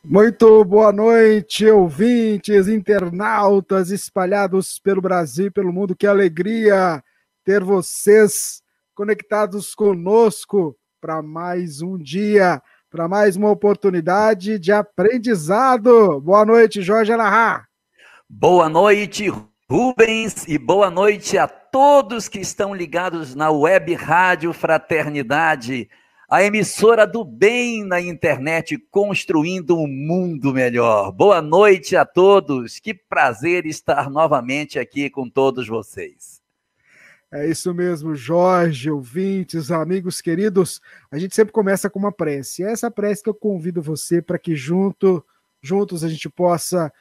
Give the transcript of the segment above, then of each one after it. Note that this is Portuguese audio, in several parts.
Muito boa noite, ouvintes, internautas espalhados pelo Brasil e pelo mundo. Que alegria ter vocês conectados conosco para mais um dia, para mais uma oportunidade de aprendizado. Boa noite, Jorge Alahá. Boa noite, Rubens, e boa noite a todos que estão ligados na Web Rádio Fraternidade, a emissora do bem na internet, construindo um mundo melhor. Boa noite a todos, que prazer estar novamente aqui com todos vocês. É isso mesmo, Jorge, ouvintes, amigos queridos. A gente sempre começa com uma prece. É essa prece que eu convido você para que juntos a gente possa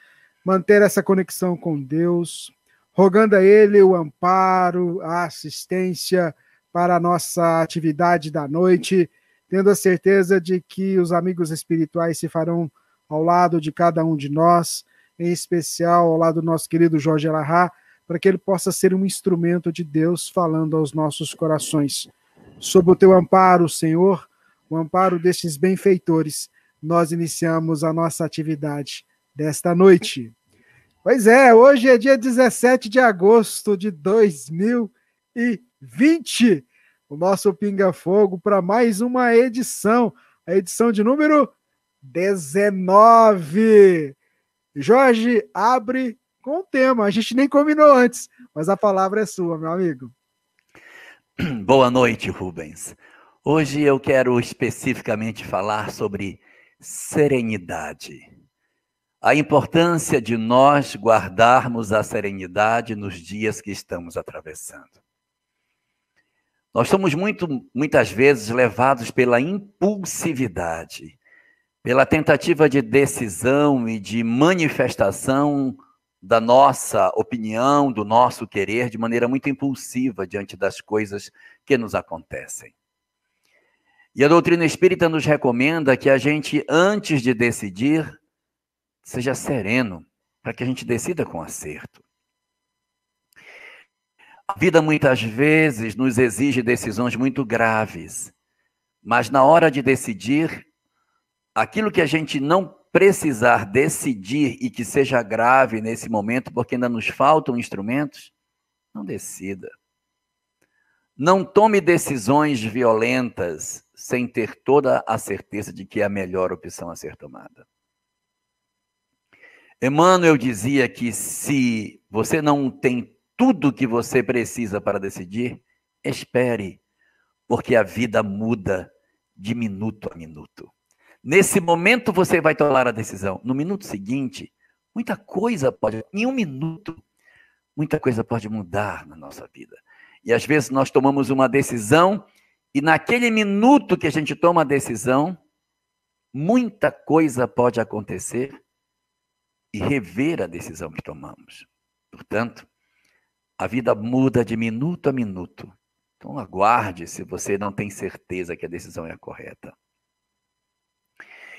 manter essa conexão com Deus, rogando a Ele o amparo, a assistência para a nossa atividade da noite, tendo a certeza de que os amigos espirituais se farão ao lado de cada um de nós, em especial ao lado do nosso querido Jorge Alahá, para que ele possa ser um instrumento de Deus falando aos nossos corações. Sob o teu amparo, Senhor, o amparo destes benfeitores, nós iniciamos a nossa atividade desta noite. Pois é, hoje é dia 17 de agosto de 2020. O nosso Pinga Fogo para mais uma edição, a edição de número 19. Jorge, abre com o tema. A gente nem combinou antes, mas a palavra é sua, meu amigo. Boa noite, Rubens. Hoje eu quero especificamente falar sobre serenidade. A importância de nós guardarmos a serenidade nos dias que estamos atravessando. Nós somos muitas vezes levados pela impulsividade, pela tentativa de decisão e de manifestação da nossa opinião, do nosso querer, de maneira muito impulsiva diante das coisas que nos acontecem. E a doutrina espírita nos recomenda que a gente, antes de decidir, seja sereno, para que a gente decida com acerto. A vida muitas vezes nos exige decisões muito graves, mas na hora de decidir, aquilo que a gente não precisar decidir e que seja grave nesse momento, porque ainda nos faltam instrumentos, não decida. Não tome decisões violentas sem ter toda a certeza de que é a melhor opção a ser tomada. Emmanuel dizia que se você não tem tudo o que você precisa para decidir, espere, porque a vida muda de minuto a minuto. Nesse momento você vai tomar a decisão. No minuto seguinte, em um minuto, muita coisa pode mudar na nossa vida. E às vezes nós tomamos uma decisão e naquele minuto que a gente toma a decisão, muita coisa pode acontecer e rever a decisão que tomamos. Portanto, a vida muda de minuto a minuto. Então aguarde se você não tem certeza que a decisão é a correta.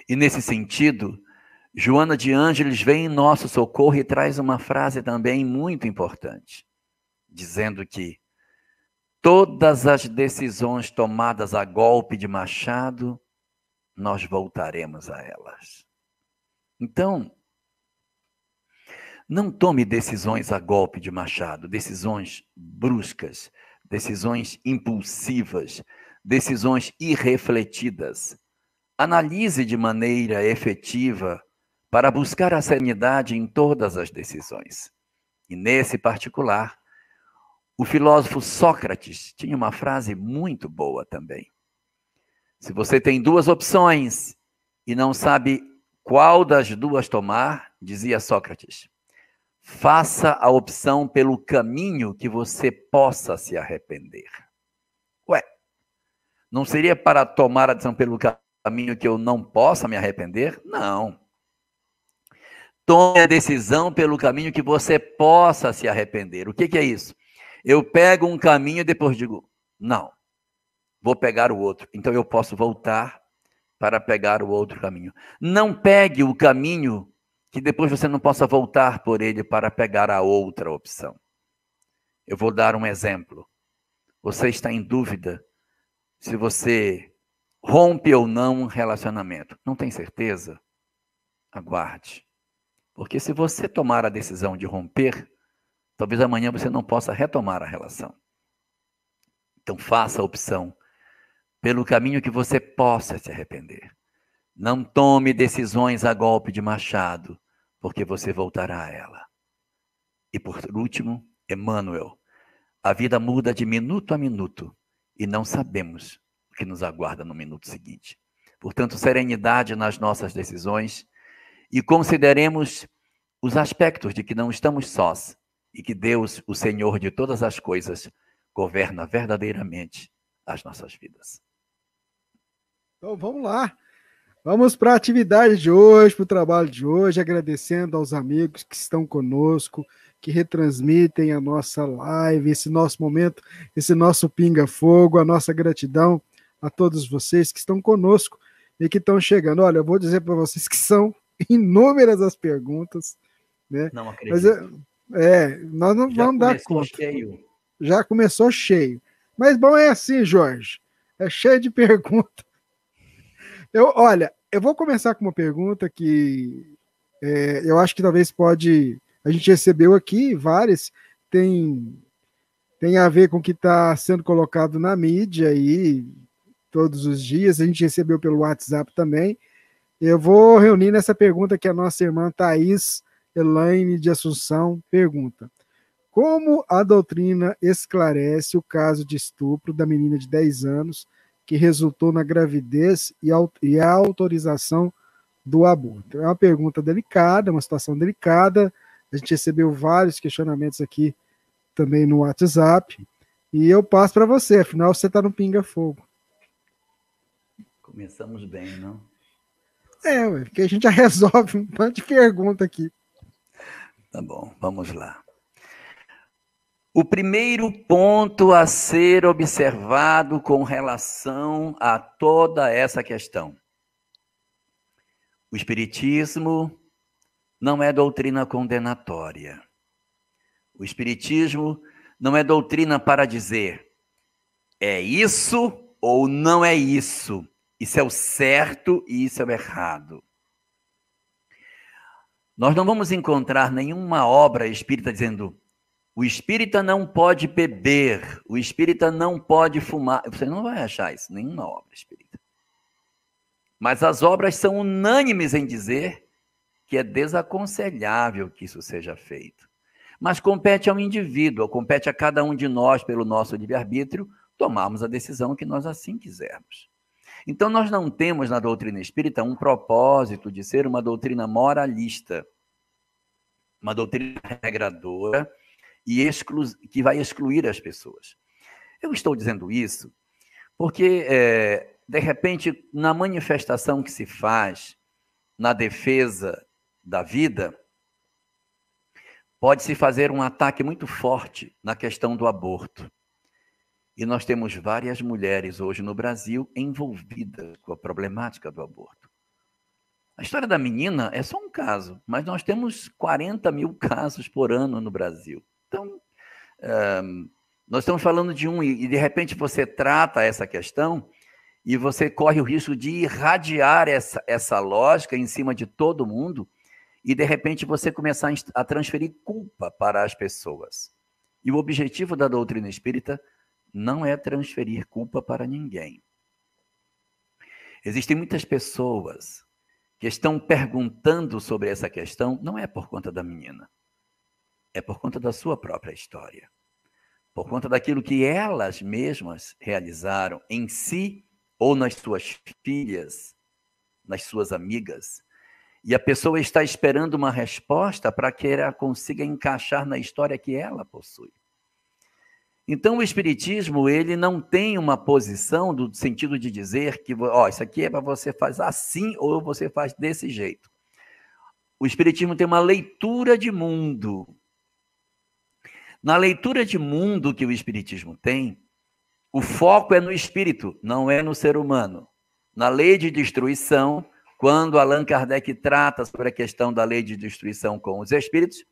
E nesse sentido, Joana de Ângeles vem em nosso socorro e traz uma frase também muito importante, dizendo que todas as decisões tomadas a golpe de machado, nós voltaremos a elas. Então, não tome decisões a golpe de machado, decisões bruscas, decisões impulsivas, decisões irrefletidas. Analise de maneira efetiva para buscar a serenidade em todas as decisões. E nesse particular, o filósofo Sócrates tinha uma frase muito boa também. Se você tem duas opções e não sabe qual das duas tomar, dizia Sócrates, faça a opção pelo caminho que você possa se arrepender. Ué, não seria para tomar a decisão pelo caminho que eu não possa me arrepender? Não. Tome a decisão pelo caminho que você possa se arrepender. O que é isso? Eu pego um caminho e depois digo, não, vou pegar o outro. Então eu posso voltar para pegar o outro caminho. Não pegue o caminho que depois você não possa voltar por ele para pegar a outra opção. Eu vou dar um exemplo. Você está em dúvida se você rompe ou não um relacionamento. Não tem certeza? aguarde. Porque se você tomar a decisão de romper, talvez amanhã você não possa retomar a relação. Então faça a opção pelo caminho que você possa se arrepender. Não tome decisões a golpe de machado, porque você voltará a ela. E por último, Emmanuel, a vida muda de minuto a minuto e não sabemos o que nos aguarda no minuto seguinte. Portanto, serenidade nas nossas decisões e consideremos os aspectos de que não estamos sós e que Deus, o Senhor de todas as coisas, governa verdadeiramente as nossas vidas. Então vamos lá. Vamos para a atividade de hoje, para o trabalho de hoje, agradecendo aos amigos que estão conosco, que retransmitem a nossa live, esse nosso momento, esse nosso pinga-fogo, a nossa gratidão a todos vocês que estão conosco e que estão chegando. Olha, eu vou dizer para vocês que são inúmeras as perguntas, né? Não acredito. Nós não vamos dar conta. Cheio. Já começou cheio. Mas bom, é assim, Jorge, é cheio de perguntas. Olha, eu vou começar com uma pergunta que eu acho que talvez a gente recebeu aqui várias, tem a ver com o que está sendo colocado na mídia aí todos os dias, a gente recebeu pelo WhatsApp também. Eu vou reunir nessa pergunta que a nossa irmã Thaís Elaine de Assunção pergunta: como a doutrina esclarece o caso de estupro da menina de 10 anos que resultou na gravidez e a autorização do aborto? É uma pergunta delicada, uma situação delicada. A gente recebeu vários questionamentos aqui também no WhatsApp. E eu passo para você, afinal você está no Pinga Fogo. Começamos bem, não? Porque a gente já resolve um monte de pergunta aqui. Tá bom, vamos lá. O primeiro ponto a ser observado com relação a toda essa questão. O Espiritismo não é doutrina condenatória. O Espiritismo não é doutrina para dizer é isso ou não é isso. Isso é o certo e isso é o errado. Nós não vamos encontrar nenhuma obra espírita dizendo o espírita não pode beber, o espírita não pode fumar. Você não vai achar isso, nenhuma obra espírita. Mas as obras são unânimes em dizer que é desaconselhável que isso seja feito. Mas compete ao indivíduo, compete a cada um de nós, pelo nosso livre-arbítrio, tomarmos a decisão que nós assim quisermos. Então, nós não temos na doutrina espírita um propósito de ser uma doutrina moralista, uma doutrina regradora, e que vai excluir as pessoas. Eu estou dizendo isso porque, de repente, na manifestação que se faz na defesa da vida, pode-se fazer um ataque muito forte na questão do aborto. E nós temos várias mulheres hoje no Brasil envolvidas com a problemática do aborto. A história da menina é só um caso, mas nós temos 40 mil casos por ano no Brasil. Então, nós estamos falando de e de repente você trata essa questão e você corre o risco de irradiar essa lógica em cima de todo mundo e de repente você começar a transferir culpa para as pessoas. E o objetivo da doutrina espírita não é transferir culpa para ninguém. Existem muitas pessoas que estão perguntando sobre essa questão, não é por conta da menina. É por conta da sua própria história. Por conta daquilo que elas mesmas realizaram em si ou nas suas filhas, nas suas amigas. E a pessoa está esperando uma resposta para que ela consiga encaixar na história que ela possui. Então, o Espiritismo, ele não tem uma posição do sentido de dizer que, isso aqui é para você fazer assim ou você faz desse jeito. O Espiritismo tem uma leitura de mundo. Na leitura de mundo que o Espiritismo tem, o foco é no espírito, não é no ser humano. Na lei de destruição, quando Allan Kardec trata sobre a questão da lei de destruição com os espíritos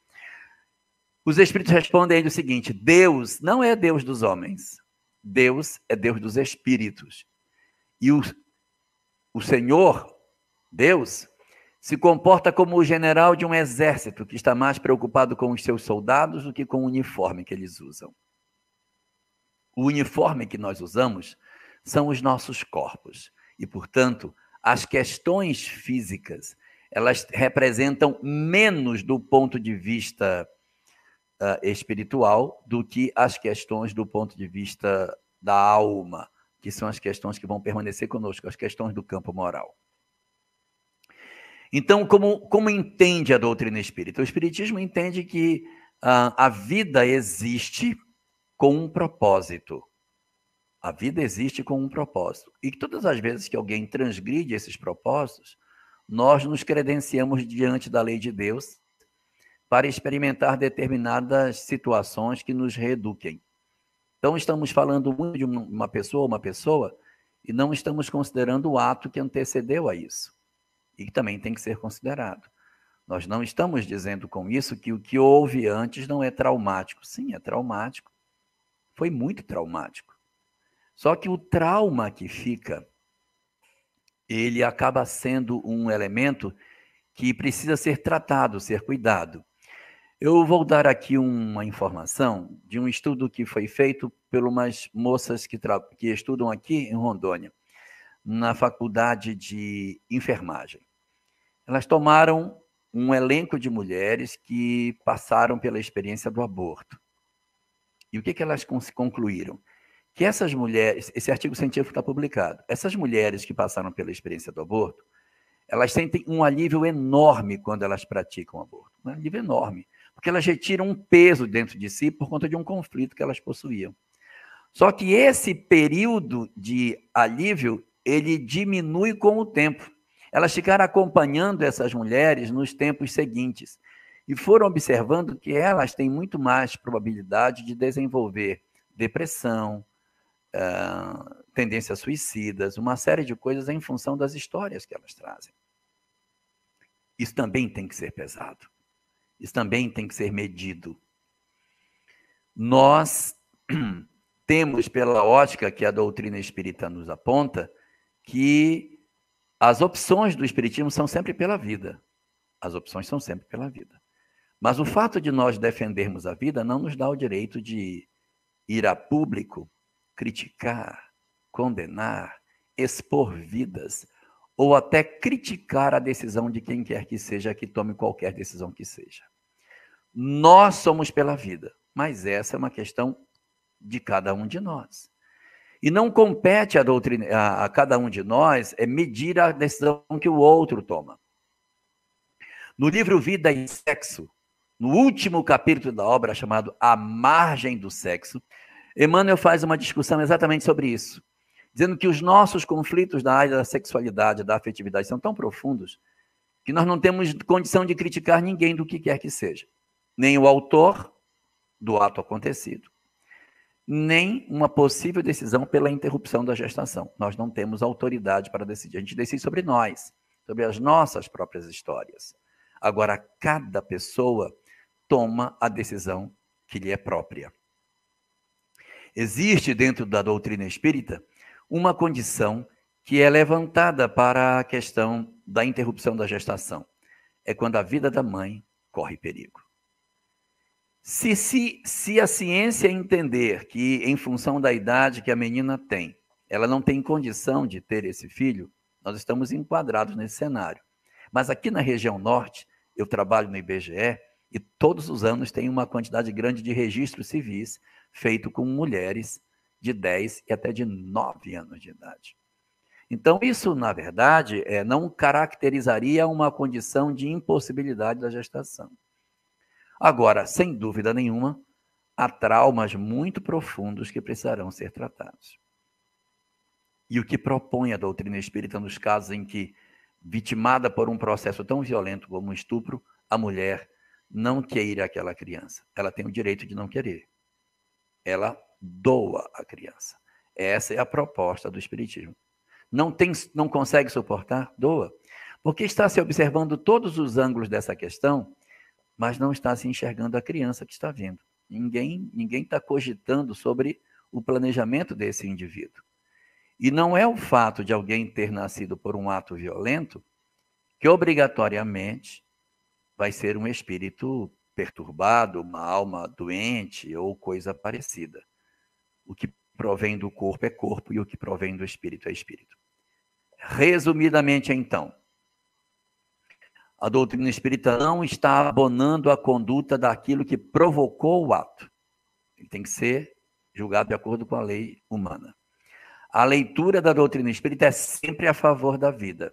respondem o seguinte: Deus não é Deus dos homens, Deus é Deus dos espíritos. E o Senhor, Deus, Se comporta como o general de um exército que está mais preocupado com os seus soldados do que com o uniforme que eles usam. O uniforme que nós usamos são os nossos corpos. E, portanto, as questões físicas, elas representam menos do ponto de vista espiritual do que as questões do ponto de vista da alma, que são as questões que vão permanecer conosco, as questões do campo moral. Então, como entende a doutrina espírita? O espiritismo entende que a vida existe com um propósito. A vida existe com um propósito. E que todas as vezes que alguém transgride esses propósitos, nós nos credenciamos diante da lei de Deus para experimentar determinadas situações que nos reeduquem. Então, estamos falando muito de uma pessoa, e não estamos considerando o ato que antecedeu a isso. E que também tem que ser considerado. Nós não estamos dizendo com isso que o que houve antes não é traumático. Sim, é traumático. Foi muito traumático. Só que o trauma que fica, ele acaba sendo um elemento que precisa ser tratado, ser cuidado. Eu vou dar aqui uma informação de um estudo que foi feito por umas moças que estudam aqui em Rondônia, na faculdade de enfermagem. Elas tomaram um elenco de mulheres que passaram pela experiência do aborto. E o que elas concluíram? Que essas mulheres, esse artigo científico está publicado, essas mulheres que passaram pela experiência do aborto, elas sentem um alívio enorme quando elas praticam o aborto. Um alívio enorme, porque elas retiram um peso dentro de si por conta de um conflito que elas possuíam. Só que esse período de alívio, ele diminui com o tempo. Elas ficaram acompanhando essas mulheres nos tempos seguintes e foram observando que elas têm muito mais probabilidade de desenvolver depressão, tendências suicidas, uma série de coisas em função das histórias que elas trazem. Isso também tem que ser pesado. Isso também tem que ser medido. Nós temos, pela ótica que a doutrina espírita nos aponta, que as opções do espiritismo são sempre pela vida. As opções são sempre pela vida. Mas o fato de nós defendermos a vida não nos dá o direito de ir a público, criticar, condenar, expor vidas, ou até criticar a decisão de quem quer que seja que tome qualquer decisão que seja. Nós somos pela vida, mas essa é uma questão de cada um de nós. E não compete a cada um de nós medir a decisão que o outro toma. No livro Vida e Sexo, no último capítulo da obra chamado A Margem do Sexo, Emmanuel faz uma discussão exatamente sobre isso, dizendo que os nossos conflitos da área da sexualidade, da afetividade, são tão profundos que nós não temos condição de criticar ninguém do que quer que seja. Nem o autor do ato acontecido, nem uma possível decisão pela interrupção da gestação. Nós não temos autoridade para decidir. A gente decide sobre nós, sobre as nossas próprias histórias. Agora, cada pessoa toma a decisão que lhe é própria. Existe dentro da doutrina espírita uma condição que é levantada para a questão da interrupção da gestação. É quando a vida da mãe corre perigo. Se a ciência entender que, em função da idade que a menina tem, ela não tem condição de ter esse filho, nós estamos enquadrados nesse cenário. Mas aqui na região norte, eu trabalho no IBGE e todos os anos tem uma quantidade grande de registros civis feito com mulheres de 10 e até de 9 anos de idade. Então, isso, na verdade, não caracterizaria uma condição de impossibilidade da gestação. Agora, sem dúvida nenhuma, há traumas muito profundos que precisarão ser tratados. E o que propõe a doutrina espírita nos casos em que, vitimada por um processo tão violento como um estupro, a mulher não queira aquela criança. Ela tem o direito de não querer. Ela doa a criança. Essa é a proposta do espiritismo. Não consegue suportar? Doa. Porque está se observando todos os ângulos dessa questão, mas não está se enxergando a criança que está vindo. Ninguém está cogitando sobre o planejamento desse indivíduo. E não é o fato de alguém ter nascido por um ato violento que obrigatoriamente vai ser um espírito perturbado, uma alma doente ou coisa parecida. O que provém do corpo é corpo e o que provém do espírito é espírito. Resumidamente, então, a doutrina espírita não está abonando a conduta daquilo que provocou o ato. Ele tem que ser julgado de acordo com a lei humana. A leitura da doutrina espírita é sempre a favor da vida.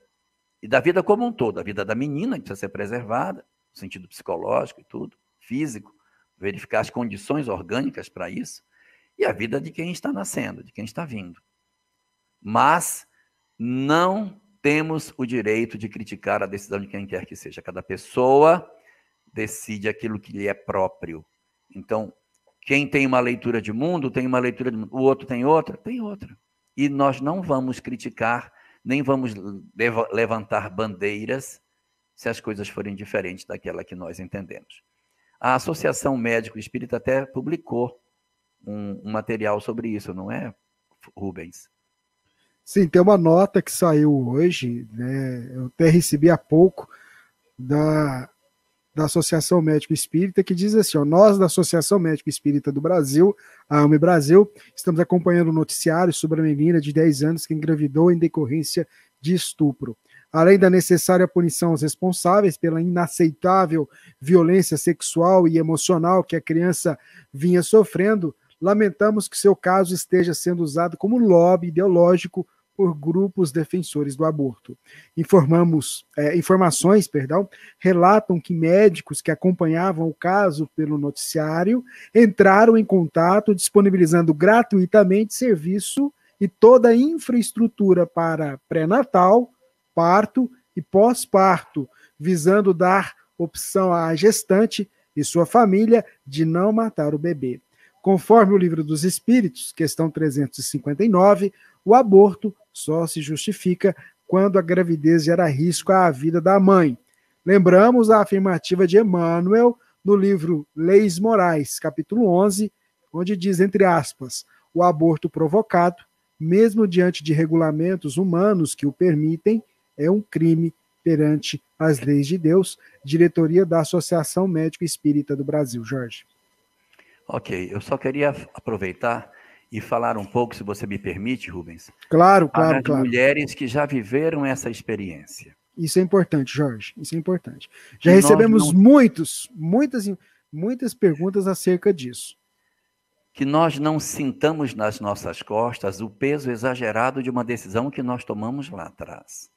E da vida como um todo. A vida da menina, que precisa ser preservada, no sentido psicológico e tudo, físico, verificar as condições orgânicas para isso, e a vida de quem está nascendo, de quem está vindo. Mas não temos o direito de criticar a decisão de quem quer que seja. Cada pessoa decide aquilo que lhe é próprio. Então, quem tem uma leitura de mundo, tem uma leitura de mundo. O outro tem outra, tem outra. E nós não vamos criticar, nem vamos levantar bandeiras se as coisas forem diferentes daquela que nós entendemos. A Associação Médico Espírita até publicou um material sobre isso, não é, Rubens? Sim, tem uma nota que saiu hoje, né? Eu até recebi há pouco, da Associação Médico Espírita, que diz assim, ó, nós da Associação Médico Espírita do Brasil, a AME Brasil, estamos acompanhando o noticiário sobre a menina de 10 anos que engravidou em decorrência de estupro. Além da necessária punição aos responsáveis pela inaceitável violência sexual e emocional que a criança vinha sofrendo, lamentamos que seu caso esteja sendo usado como lobby ideológico por grupos defensores do aborto. Informações relatam que médicos que acompanhavam o caso pelo noticiário entraram em contato disponibilizando gratuitamente serviço e toda a infraestrutura para pré-natal, parto e pós-parto, visando dar opção à gestante e sua família de não matar o bebê. Conforme o Livro dos Espíritos, questão 359, o aborto só se justifica quando a gravidez gera risco à vida da mãe. Lembramos a afirmativa de Emmanuel no livro Leis Morais, capítulo 11, onde diz, entre aspas, o aborto provocado, mesmo diante de regulamentos humanos que o permitem, é um crime perante as leis de Deus. Diretoria da Associação Médico Espírita do Brasil. Jorge. Ok, eu só queria aproveitar e falar um pouco, se você me permite, Rubens. Claro. Mulheres que já viveram essa experiência. Isso é importante, Jorge, isso é importante. Já recebemos muitas perguntas acerca disso. Que nós não sintamos nas nossas costas o peso exagerado de uma decisão que nós tomamos lá atrás.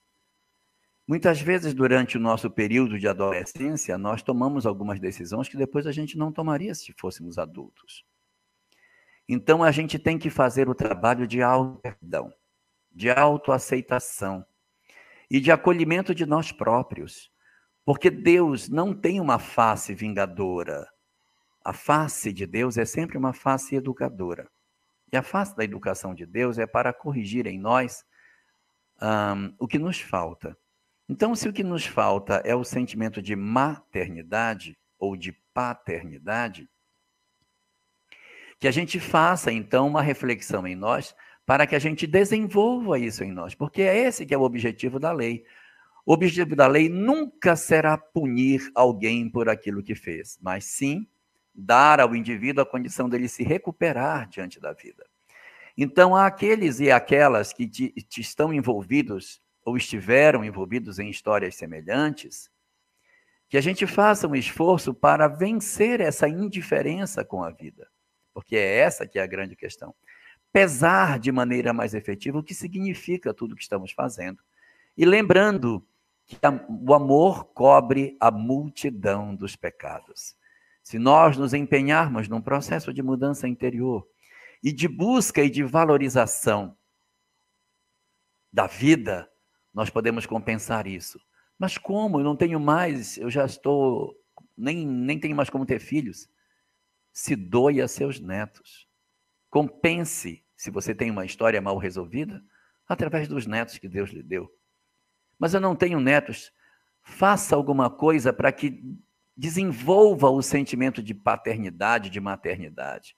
Muitas vezes, durante o nosso período de adolescência, nós tomamos algumas decisões que depois a gente não tomaria se fôssemos adultos. Então, a gente tem que fazer o trabalho de auto-perdão, de autoaceitação e de acolhimento de nós próprios. Porque Deus não tem uma face vingadora. A face de Deus é sempre uma face educadora. E a face da educação de Deus é para corrigir em nós o que nos falta. Então, se o que nos falta é o sentimento de maternidade ou de paternidade, que a gente faça, então, uma reflexão em nós para que a gente desenvolva isso em nós, porque é esse que é o objetivo da lei. O objetivo da lei nunca será punir alguém por aquilo que fez, mas sim dar ao indivíduo a condição dele se recuperar diante da vida. Então, há aqueles e aquelas que estão envolvidos ou estiveram envolvidos em histórias semelhantes, que a gente faça um esforço para vencer essa indiferença com a vida. Porque é essa que é a grande questão. Pesar de maneira mais efetiva o que significa tudo o que estamos fazendo. E lembrando que o amor cobre a multidão dos pecados. Se nós nos empenharmos num processo de mudança interior e de busca e de valorização da vida, nós podemos compensar isso. Mas como? Eu não tenho mais, eu já estou, nem tenho mais como ter filhos. Se doe a seus netos. Compense, se você tem uma história mal resolvida, através dos netos que Deus lhe deu. Mas eu não tenho netos. Faça alguma coisa para que desenvolva o sentimento de paternidade, de maternidade.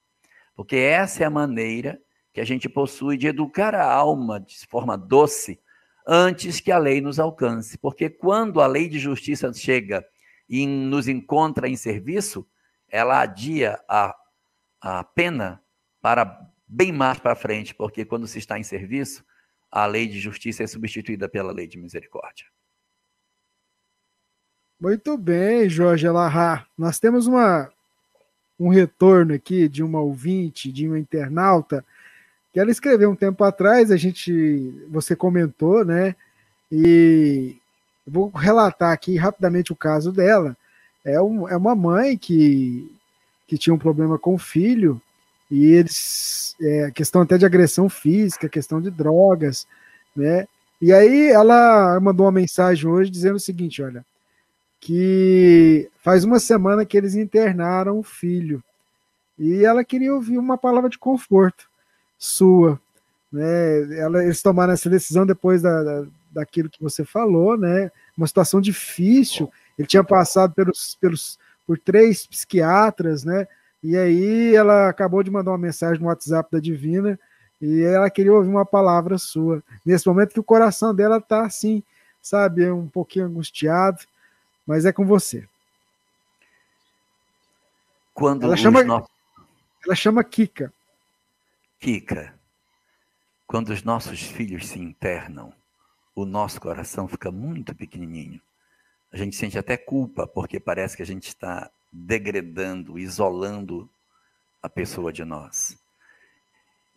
Porque essa é a maneira que a gente possui de educar a alma de forma doce antes que a lei nos alcance. Porque quando a lei de justiça chega e nos encontra em serviço, ela adia a pena para bem mais para frente, porque quando se está em serviço, a lei de justiça é substituída pela lei de misericórdia. Muito bem, Jorge Elahá. Nós temos um retorno aqui de uma ouvinte, de uma internauta, que ela escreveu um tempo atrás, você comentou, né? E vou relatar aqui rapidamente o caso dela. É uma mãe que tinha um problema com o filho, e eles, questão até de agressão física, questão de drogas, né? E aí ela mandou uma mensagem hoje dizendo o seguinte, olha, que faz uma semana que eles internaram o filho, e ela queria ouvir uma palavra de conforto sua, né? Eles tomaram essa decisão depois daquilo que você falou, né? Uma situação difícil. Ele tinha passado por 3 psiquiatras, né? E aí ela acabou de mandar uma mensagem no WhatsApp da Divina e ela queria ouvir uma palavra sua. Nesse momento que o coração dela está assim, sabe, um pouquinho angustiado, mas é com você. Quando ela chama Kika. Kika, quando os nossos filhos se internam, o nosso coração fica muito pequenininho. A gente sente até culpa, porque parece que a gente está degradando, isolando a pessoa de nós.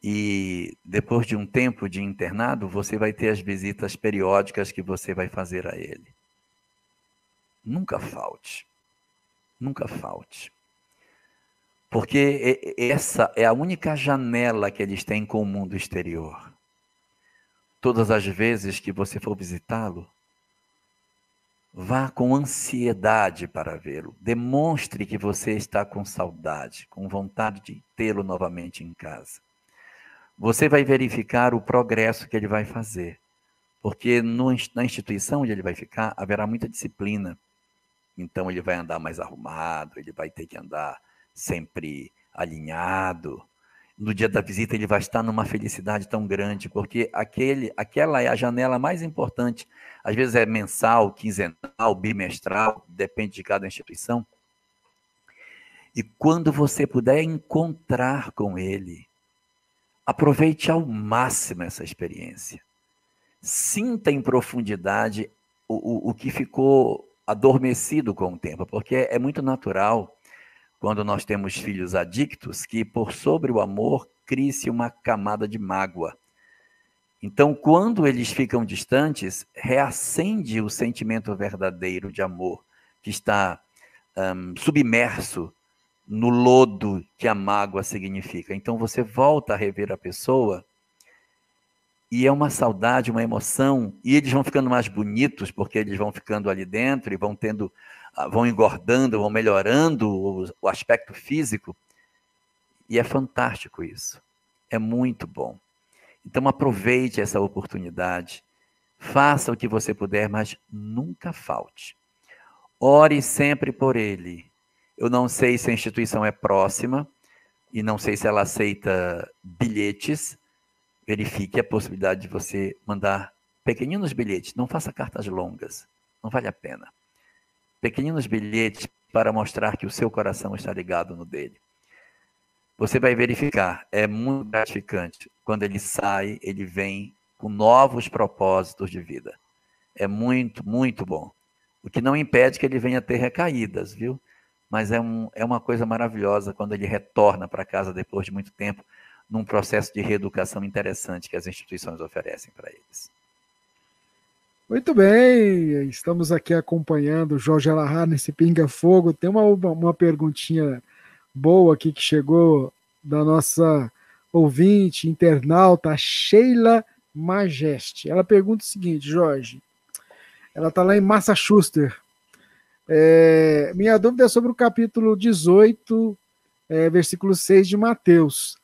E depois de um tempo de internado, você vai ter as visitas periódicas que você vai fazer a ele. Nunca falte. Nunca falte. Porque essa é a única janela que eles têm com o mundo exterior. Todas as vezes que você for visitá-lo, vá com ansiedade para vê-lo. Demonstre que você está com saudade, com vontade de tê-lo novamente em casa. Você vai verificar o progresso que ele vai fazer. Porque na instituição onde ele vai ficar, haverá muita disciplina. Então ele vai andar mais arrumado, ele vai ter que andar sempre alinhado. No dia da visita ele vai estar numa felicidade tão grande, porque aquela é a janela mais importante. Às vezes é mensal, quinzenal, bimestral, depende de cada instituição. E quando você puder encontrar com ele, aproveite ao máximo essa experiência. Sinta em profundidade o que ficou adormecido com o tempo, porque é muito natural, quando nós temos filhos adictos, que por sobre o amor crie-se uma camada de mágoa. Então, quando eles ficam distantes, reacende o sentimento verdadeiro de amor, que está submerso no lodo que a mágoa significa. Então, você volta a rever a pessoa, e é uma saudade, uma emoção, e eles vão ficando mais bonitos, porque eles vão ficando ali dentro, e vão engordando, vão melhorando o aspecto físico, e é fantástico isso, é muito bom. Então aproveite essa oportunidade, faça o que você puder, mas nunca falte. Ore sempre por ele. Eu não sei se a instituição é próxima, e não sei se ela aceita bilhetes. Verifique a possibilidade de você mandar pequeninos bilhetes. Não faça cartas longas, não vale a pena. Pequeninos bilhetes para mostrar que o seu coração está ligado no dele. Você vai verificar, é muito gratificante. Quando ele sai, ele vem com novos propósitos de vida. É muito, muito bom. O que não impede que ele venha ter recaídas, viu? Mas é uma coisa maravilhosa quando ele retorna para casa depois de muito tempo, num processo de reeducação interessante que as instituições oferecem para eles. Muito bem, estamos aqui acompanhando o Jorge Elahá nesse Pinga Fogo. Tem uma perguntinha boa aqui que chegou da nossa ouvinte, internauta, Sheila Majeste. Ela pergunta o seguinte, Jorge, ela está lá em Massachusetts. Minha dúvida é sobre o capítulo 18, versículo 6 de Mateus.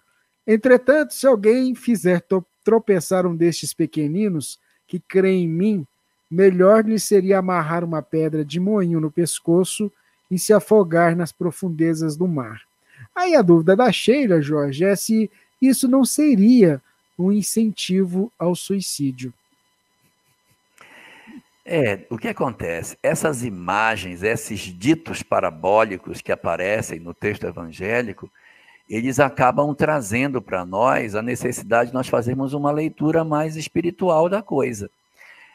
Entretanto, se alguém fizer tropeçar um destes pequeninos que creem em mim, melhor lhe seria amarrar uma pedra de moinho no pescoço e se afogar nas profundezas do mar. Aí a dúvida da Sheila, Jorge, é se isso não seria um incentivo ao suicídio. O que acontece? Essas imagens, esses ditos parabólicos que aparecem no texto evangélico, eles acabam trazendo para nós a necessidade de nós fazermos uma leitura mais espiritual da coisa.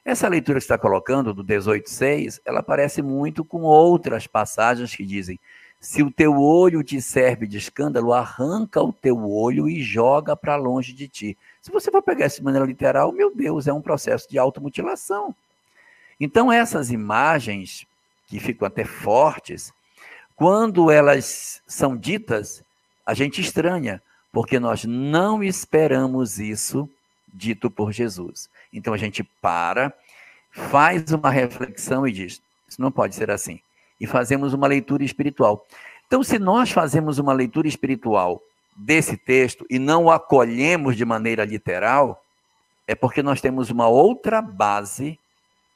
Essa leitura que você está colocando, do 18:6, ela parece muito com outras passagens que dizem: se o teu olho te serve de escândalo, arranca o teu olho e joga para longe de ti. Se você for pegar isso de maneira literal, meu Deus, é um processo de automutilação. Então, essas imagens, que ficam até fortes, quando elas são ditas, a gente estranha, porque nós não esperamos isso dito por Jesus. Então, a gente para, faz uma reflexão e diz: isso não pode ser assim. E fazemos uma leitura espiritual. Então, se nós fazemos uma leitura espiritual desse texto e não o acolhemos de maneira literal, é porque nós temos uma outra base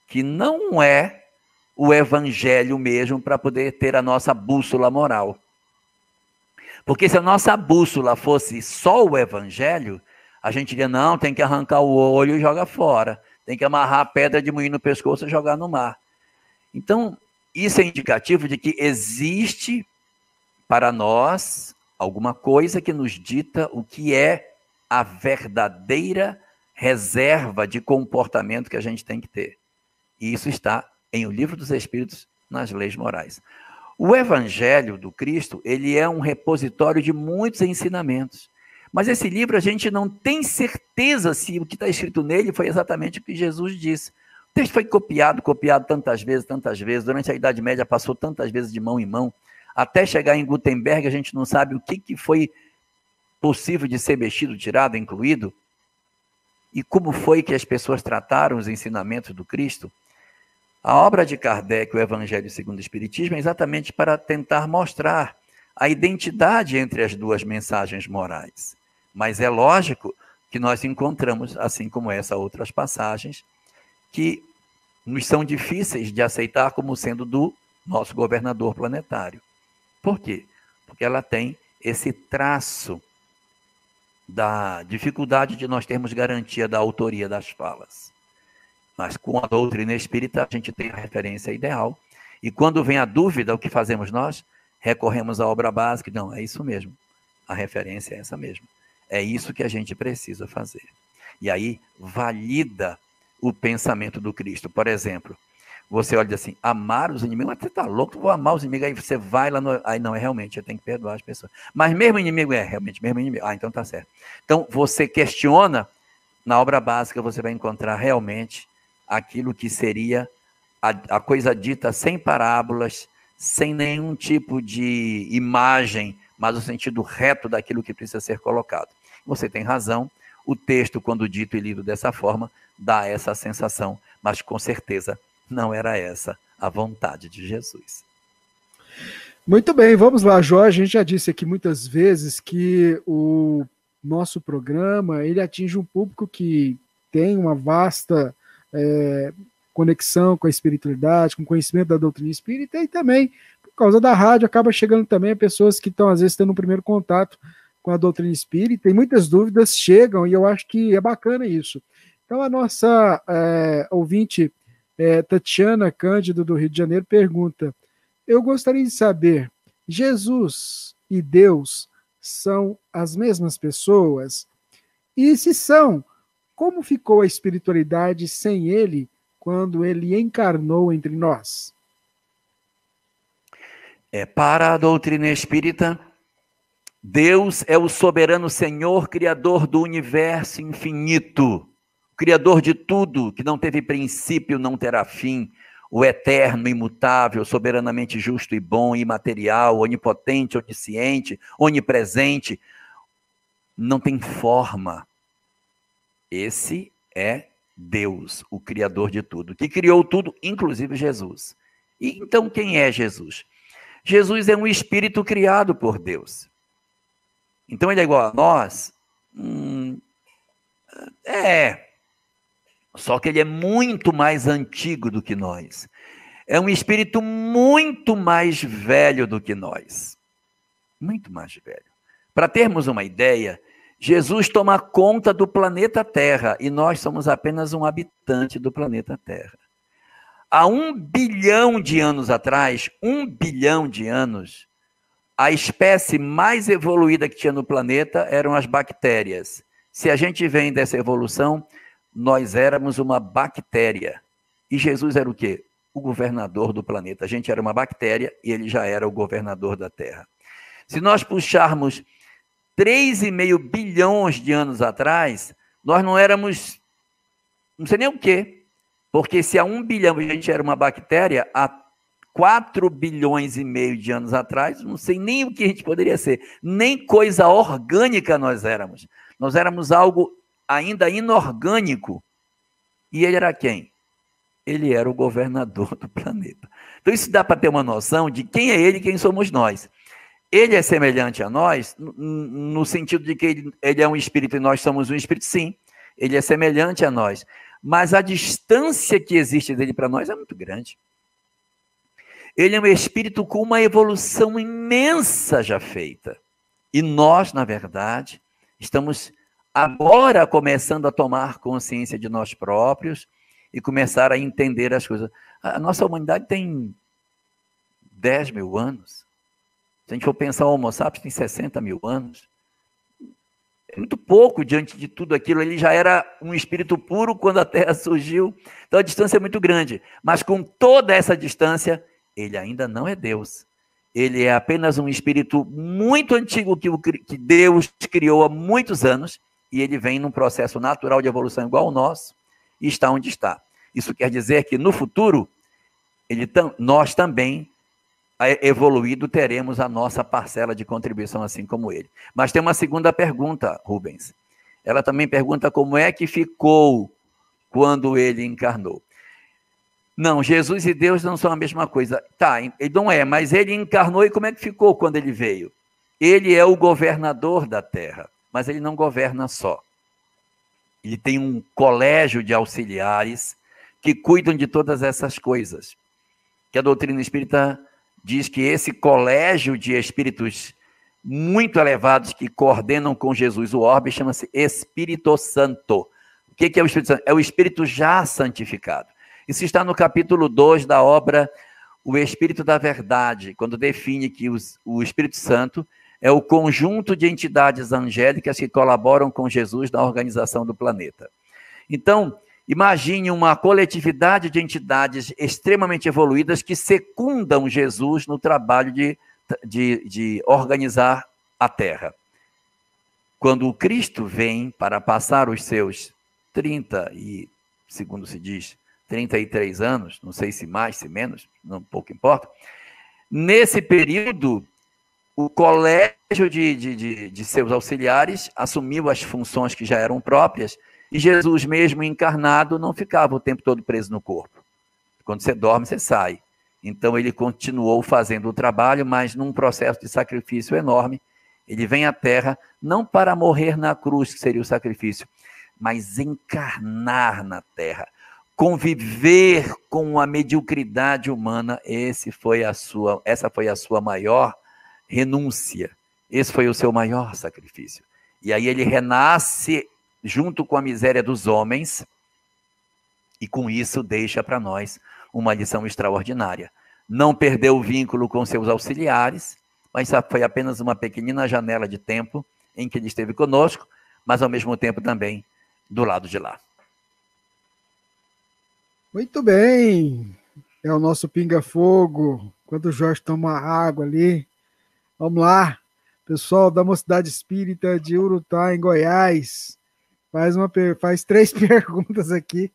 que não é o evangelho mesmo para poder ter a nossa bússola moral. Porque se a nossa bússola fosse só o evangelho, a gente diria: não, tem que arrancar o olho e jogar fora. Tem que amarrar a pedra de moinho no pescoço e jogar no mar. Então, isso é indicativo de que existe para nós alguma coisa que nos dita o que é a verdadeira reserva de comportamento que a gente tem que ter. E isso está em O Livro dos Espíritos, nas Leis Morais. O Evangelho do Cristo, ele é um repositório de muitos ensinamentos. Mas esse livro a gente não tem certeza se o que está escrito nele foi exatamente o que Jesus disse. O texto foi copiado tantas vezes, durante a Idade Média passou tantas vezes de mão em mão, até chegar em Gutenberg a gente não sabe o que foi possível de ser mexido, tirado, incluído, e como foi que as pessoas trataram os ensinamentos do Cristo. A obra de Kardec, o Evangelho segundo o Espiritismo, é exatamente para tentar mostrar a identidade entre as duas mensagens morais. Mas é lógico que nós encontramos, assim como essa, outras passagens que nos são difíceis de aceitar como sendo do nosso governador planetário. Por quê? Porque ela tem esse traço da dificuldade de nós termos garantia da autoria das falas. Mas com a doutrina espírita, a gente tem a referência ideal. E quando vem a dúvida, o que fazemos nós? Recorremos à obra básica. Não, é isso mesmo. A referência é essa mesmo. É isso que a gente precisa fazer. E aí, valida o pensamento do Cristo. Por exemplo, você olha assim: amar os inimigos. Mas você está louco? Vou amar os inimigos. Aí você vai lá no... Aí não, é realmente, eu tenho que perdoar as pessoas. Mas mesmo inimigo realmente mesmo inimigo. Ah, então tá certo. Então, você questiona, na obra básica você vai encontrar realmente aquilo que seria a coisa dita sem parábolas, sem nenhum tipo de imagem, mas o sentido reto daquilo que precisa ser colocado. Você tem razão, o texto, quando dito e lido dessa forma, dá essa sensação, mas com certeza não era essa a vontade de Jesus. Muito bem, vamos lá, Jorge. A gente já disse aqui muitas vezes que o nosso programa ele atinge um público que tem uma vasta conexão com a espiritualidade, com o conhecimento da doutrina espírita, e também, por causa da rádio, acaba chegando também a pessoas que estão, às vezes, tendo um primeiro contato com a doutrina espírita, e muitas dúvidas chegam, e eu acho que é bacana isso. Então, a nossa ouvinte, Tatiana Cândido, do Rio de Janeiro, pergunta: eu gostaria de saber, Jesus e Deus são as mesmas pessoas? E se são, como ficou a espiritualidade sem ele quando ele encarnou entre nós? Para a doutrina espírita, Deus é o soberano Senhor, Criador do universo infinito, Criador de tudo, que não teve princípio, não terá fim, o eterno, imutável, soberanamente justo e bom, imaterial, onipotente, onisciente, onipresente, não tem forma. Esse é Deus, o Criador de tudo, que criou tudo, inclusive Jesus. E então quem é Jesus? Jesus é um espírito criado por Deus. Então ele é igual a nós? Só que ele é muito mais antigo do que nós. É um espírito muito mais velho do que nós. Muito mais velho. Para termos uma ideia, Jesus toma conta do planeta Terra e nós somos apenas um habitante do planeta Terra. Há 1 bilhão de anos atrás, 1 bilhão de anos, a espécie mais evoluída que tinha no planeta eram as bactérias. Se a gente vem dessa evolução, nós éramos uma bactéria. E Jesus era o quê? O governador do planeta. A gente era uma bactéria e ele já era o governador da Terra. Se nós puxarmos 3,5 bilhões de anos atrás, nós não éramos, não sei nem o quê. Porque se há 1 bilhão a gente era uma bactéria, há 4 bilhões e meio de anos atrás, não sei nem o que a gente poderia ser. Nem coisa orgânica nós éramos. Nós éramos algo ainda inorgânico. E ele era quem? Ele era o governador do planeta. Então isso dá para ter uma noção de quem é ele e quem somos nós. Ele é semelhante a nós, no sentido de que ele é um espírito e nós somos um espírito, sim. Ele é semelhante a nós. Mas a distância que existe dele para nós é muito grande. Ele é um espírito com uma evolução imensa já feita. E nós, na verdade, estamos agora começando a tomar consciência de nós próprios e começar a entender as coisas. A nossa humanidade tem 10 mil anos. Se a gente for pensar, o Homo sapiens tem 60 mil anos. É muito pouco diante de tudo aquilo. Ele já era um espírito puro quando a Terra surgiu. Então a distância é muito grande. Mas com toda essa distância, ele ainda não é Deus. Ele é apenas um espírito muito antigo que Deus criou há muitos anos. E ele vem num processo natural de evolução igual ao nosso e está onde está. Isso quer dizer que no futuro, nós também, evoluído, teremos a nossa parcela de contribuição, assim como ele. Mas tem uma segunda pergunta, Rubens. Ela também pergunta como é que ficou quando ele encarnou. Não, Jesus e Deus não são a mesma coisa. Tá, ele não é, mas ele encarnou e como é que ficou quando ele veio? Ele é o governador da Terra, mas ele não governa só. Ele tem um colégio de auxiliares que cuidam de todas essas coisas. Que a doutrina espírita diz que esse colégio de espíritos muito elevados que coordenam com Jesus o orbe chama-se Espírito Santo. O que é o Espírito Santo? É o Espírito já santificado. Isso está no capítulo 2 da obra O Espírito da Verdade, quando define que o Espírito Santo é o conjunto de entidades angélicas que colaboram com Jesus na organização do planeta. Então, imagine uma coletividade de entidades extremamente evoluídas que secundam Jesus no trabalho de organizar a Terra. Quando o Cristo vem para passar os seus 33 anos, não sei se mais, se menos, não pouco importa, nesse período, o colégio de seus auxiliares assumiu as funções que já eram próprias, e Jesus mesmo encarnado não ficava o tempo todo preso no corpo. Quando você dorme, você sai. Então ele continuou fazendo o trabalho, mas num processo de sacrifício enorme. Ele vem à Terra não para morrer na cruz, que seria o sacrifício, mas encarnar na Terra, conviver com a mediocridade humana. Essa foi a sua maior renúncia. Esse foi o seu maior sacrifício. E aí ele renasce junto com a miséria dos homens, e com isso deixa para nós uma lição extraordinária. Não perdeu o vínculo com seus auxiliares, mas foi apenas uma pequenina janela de tempo em que ele esteve conosco, mas ao mesmo tempo também do lado de lá. Muito bem, é o nosso pinga-fogo, quando o Jorge toma água ali. Vamos lá, pessoal da Mocidade Espírita de Urutá, em Goiás, faz 3 perguntas aqui,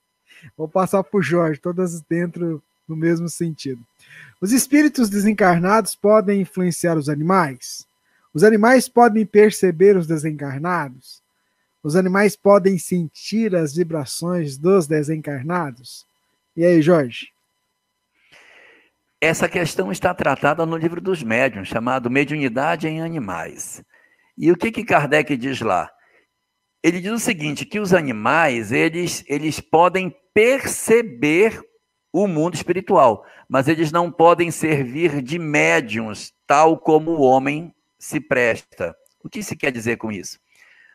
vou passar para o Jorge, todas dentro do mesmo sentido. Os espíritos desencarnados podem influenciar os animais? Os animais podem perceber os desencarnados? Os animais podem sentir as vibrações dos desencarnados? E aí, Jorge? Essa questão está tratada no livro dos médiuns, chamado Mediunidade em Animais. E o que Kardec diz lá? Ele diz o seguinte, que os animais, eles podem perceber o mundo espiritual, mas eles não podem servir de médiuns, tal como o homem se presta. O que se quer dizer com isso?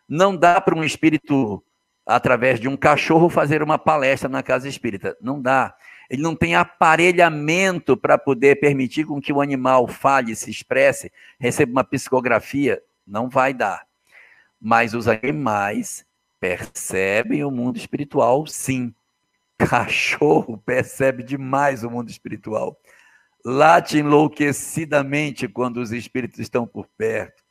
Não dá para um espírito, através de um cachorro, fazer uma palestra na casa espírita. Não dá. ele não tem aparelhamento para poder permitir com que o animal fale, se expresse, receba uma psicografia, não vai dar. Mas os animais percebem o mundo espiritual, sim. Cachorro percebe demais o mundo espiritual. Late enlouquecidamente quando os espíritos estão por perto.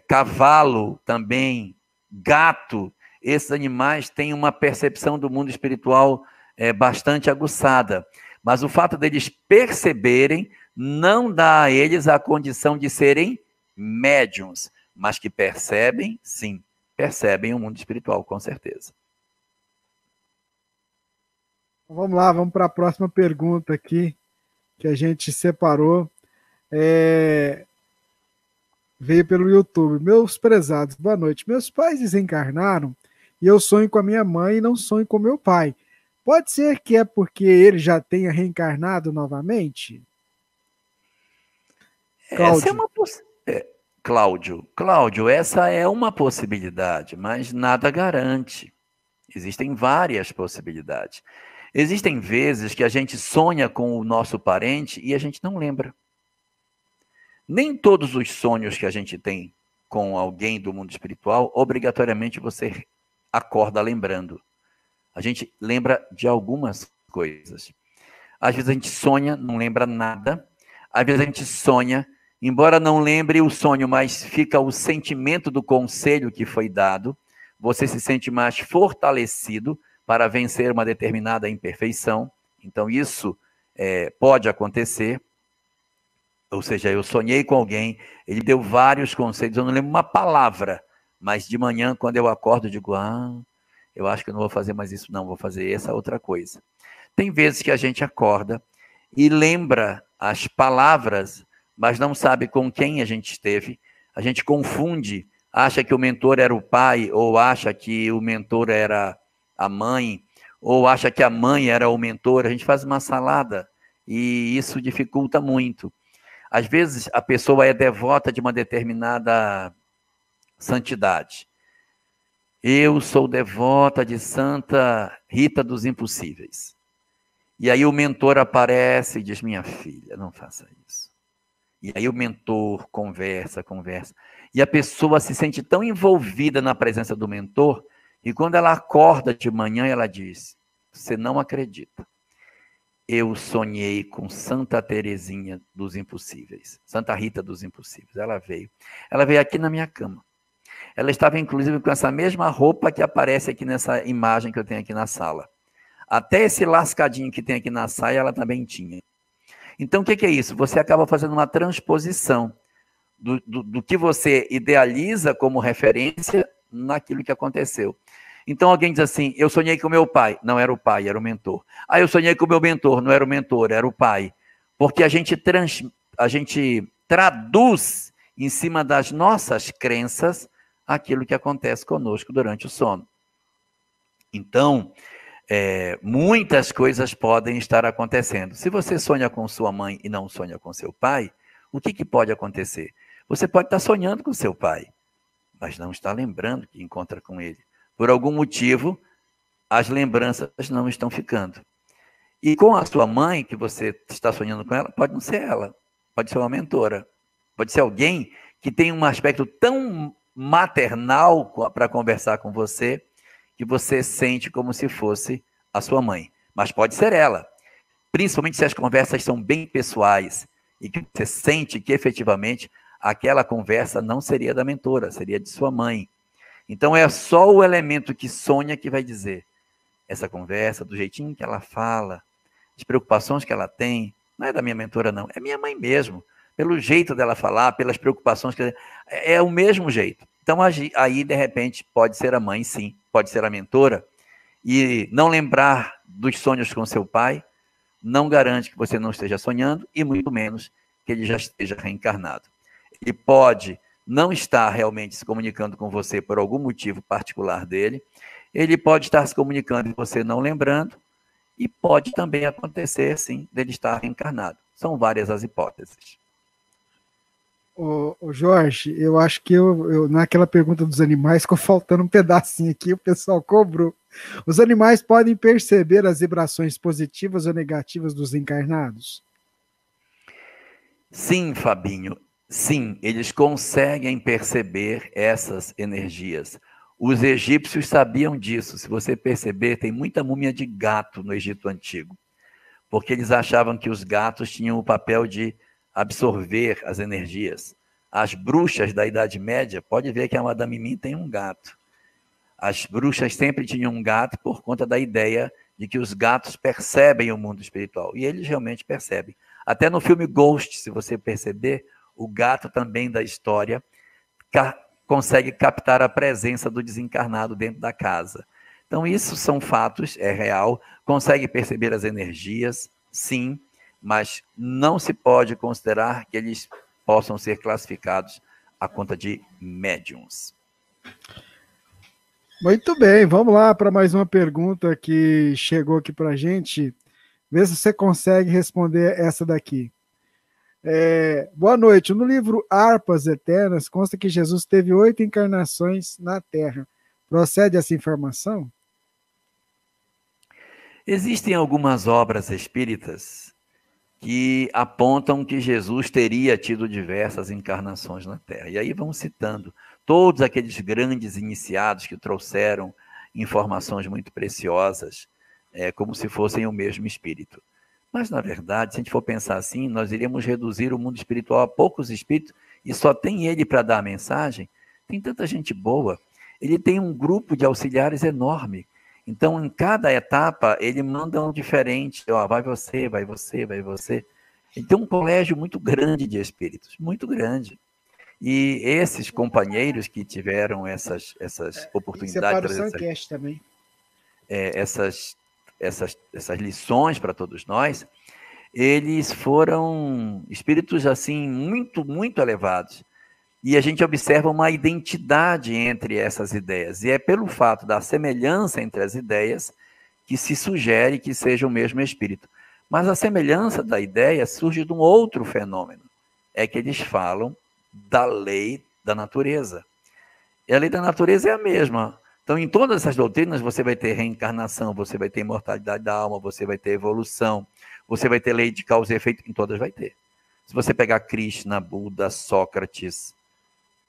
Cavalo também, gato, esses animais têm uma percepção do mundo espiritual bastante aguçada. Mas o fato deles perceberem não dá a eles a condição de serem médiuns, mas que percebem, sim, percebem o mundo espiritual, com certeza. Vamos lá, vamos para a próxima pergunta aqui, que a gente separou. Veio pelo YouTube. Meus prezados, boa noite. Meus pais desencarnaram e eu sonho com a minha mãe e não sonho com meu pai. Pode ser que é porque ele já tenha reencarnado novamente? Essa é uma Cláudio, essa é uma possibilidade, mas nada garante. Existem várias possibilidades. Existem vezes que a gente sonha com o nosso parente e a gente não lembra. Nem todos os sonhos que a gente tem com alguém do mundo espiritual, obrigatoriamente você acorda lembrando. A gente lembra de algumas coisas. Às vezes a gente sonha, não lembra nada. Às vezes a gente sonha, embora não lembre o sonho, mas fica o sentimento do conselho que foi dado. Você se sente mais fortalecido para vencer uma determinada imperfeição. Então isso pode acontecer. Ou seja, eu sonhei com alguém, ele deu vários conselhos, eu não lembro uma palavra, mas de manhã, quando eu acordo, eu digo, eu acho que eu não vou fazer mais isso não, vou fazer essa outra coisa. Tem vezes que a gente acorda e lembra as palavras, mas não sabe com quem a gente esteve, a gente confunde, acha que o mentor era o pai, ou acha que o mentor era a mãe, ou acha que a mãe era o mentor, a gente faz uma salada, e isso dificulta muito. Às vezes, a pessoa é devota de uma determinada santidade. Eu sou devota de Santa Rita dos Impossíveis. E aí o mentor aparece e diz, minha filha, não faça isso. E aí o mentor conversa. E a pessoa se sente tão envolvida na presença do mentor, e quando ela acorda de manhã, ela diz, você não acredita. Eu sonhei com Santa Teresinha dos Impossíveis, Santa Rita dos Impossíveis. Ela veio aqui na minha cama. Ela estava, inclusive, com essa mesma roupa que aparece aqui nessa imagem que eu tenho aqui na sala. Até esse lascadinho que tem aqui na saia, ela também tinha. Então, o que é isso? Você acaba fazendo uma transposição do que você idealiza como referência naquilo que aconteceu. Então alguém diz assim, eu sonhei com o meu pai. Não era o pai, era o mentor. Eu sonhei com o meu mentor. Não era o mentor, era o pai. Porque a gente traduz em cima das nossas crenças aquilo que acontece conosco durante o sono. Então, muitas coisas podem estar acontecendo. Se você sonha com sua mãe e não sonha com seu pai, o que pode acontecer? Você pode estar sonhando com seu pai, mas não está lembrando que encontra com ele. Por algum motivo, as lembranças não estão ficando. E com a sua mãe, que você está sonhando com ela, pode não ser ela, pode ser uma mentora, pode ser alguém que tem um aspecto tão maternal para conversar com você, que você sente como se fosse a sua mãe. Mas pode ser ela, principalmente se as conversas são bem pessoais, e que você sente que efetivamente aquela conversa não seria da mentora, seria de sua mãe. Então é só o elemento que sonha que vai dizer. Essa conversa, do jeitinho que ela fala, as preocupações que ela tem, não é da minha mentora não, é minha mãe mesmo. Pelo jeito dela falar, pelas preocupações, é o mesmo jeito. Então aí de repente pode ser a mãe sim, pode ser a mentora, e não lembrar dos sonhos com seu pai, não garante que você não esteja sonhando, e muito menos que ele já esteja reencarnado. Ele pode não estar realmente se comunicando com você por algum motivo particular dele, ele pode estar se comunicando e você não lembrando, e pode também acontecer, sim, dele estar reencarnado. São várias as hipóteses. Ô, Jorge, eu acho que naquela pergunta dos animais ficou faltando um pedacinho aqui, o pessoal cobrou. Os animais podem perceber as vibrações positivas ou negativas dos encarnados? Sim, Fabinho, sim, eles conseguem perceber essas energias. Os egípcios sabiam disso. Se você perceber, tem muita múmia de gato no Egito Antigo, porque eles achavam que os gatos tinham o papel de absorver as energias. As bruxas da Idade Média, pode ver que a Madame Mim tem um gato. As bruxas sempre tinham um gato por conta da ideia de que os gatos percebem o mundo espiritual. E eles realmente percebem. Até no filme Ghost, se você perceber, o gato também da história consegue captar a presença do desencarnado dentro da casa. Então, isso são fatos, é real. Consegue perceber as energias, sim, mas não se pode considerar que eles possam ser classificados à conta de médiums. Muito bem, vamos lá para mais uma pergunta que chegou aqui para a gente. Vê se você consegue responder essa daqui. Boa noite. No livro Harpas Eternas consta que Jesus teve 8 encarnações na Terra. Procede essa informação? Existem algumas obras espíritas que apontam que Jesus teria tido diversas encarnações na Terra. E aí vão citando todos aqueles grandes iniciados que trouxeram informações muito preciosas, como se fossem o mesmo espírito. Mas, na verdade, se a gente for pensar assim, nós iríamos reduzir o mundo espiritual a poucos espíritos e só tem ele para dar a mensagem. Tem tanta gente boa. Ele tem um grupo de auxiliares enorme. Então, em cada etapa, ele manda um diferente. Ó, vai você, vai você, vai você. Ele tem um colégio muito grande de espíritos, muito grande. E esses companheiros que tiveram essas Isso é oportunidades, para o Suncast também. essas lições para todos nós, eles foram espíritos assim muito, muito elevados. E a gente observa uma identidade entre essas ideias. E é pelo fato da semelhança entre as ideias que se sugere que seja o mesmo espírito. Mas a semelhança da ideia surge de um outro fenômeno. É que eles falam da lei da natureza. E a lei da natureza é a mesma. Então, em todas essas doutrinas, você vai ter reencarnação, você vai ter imortalidade da alma, você vai ter evolução, você vai ter lei de causa e efeito, em todas vai ter. Se você pegar Krishna, Buda, Sócrates,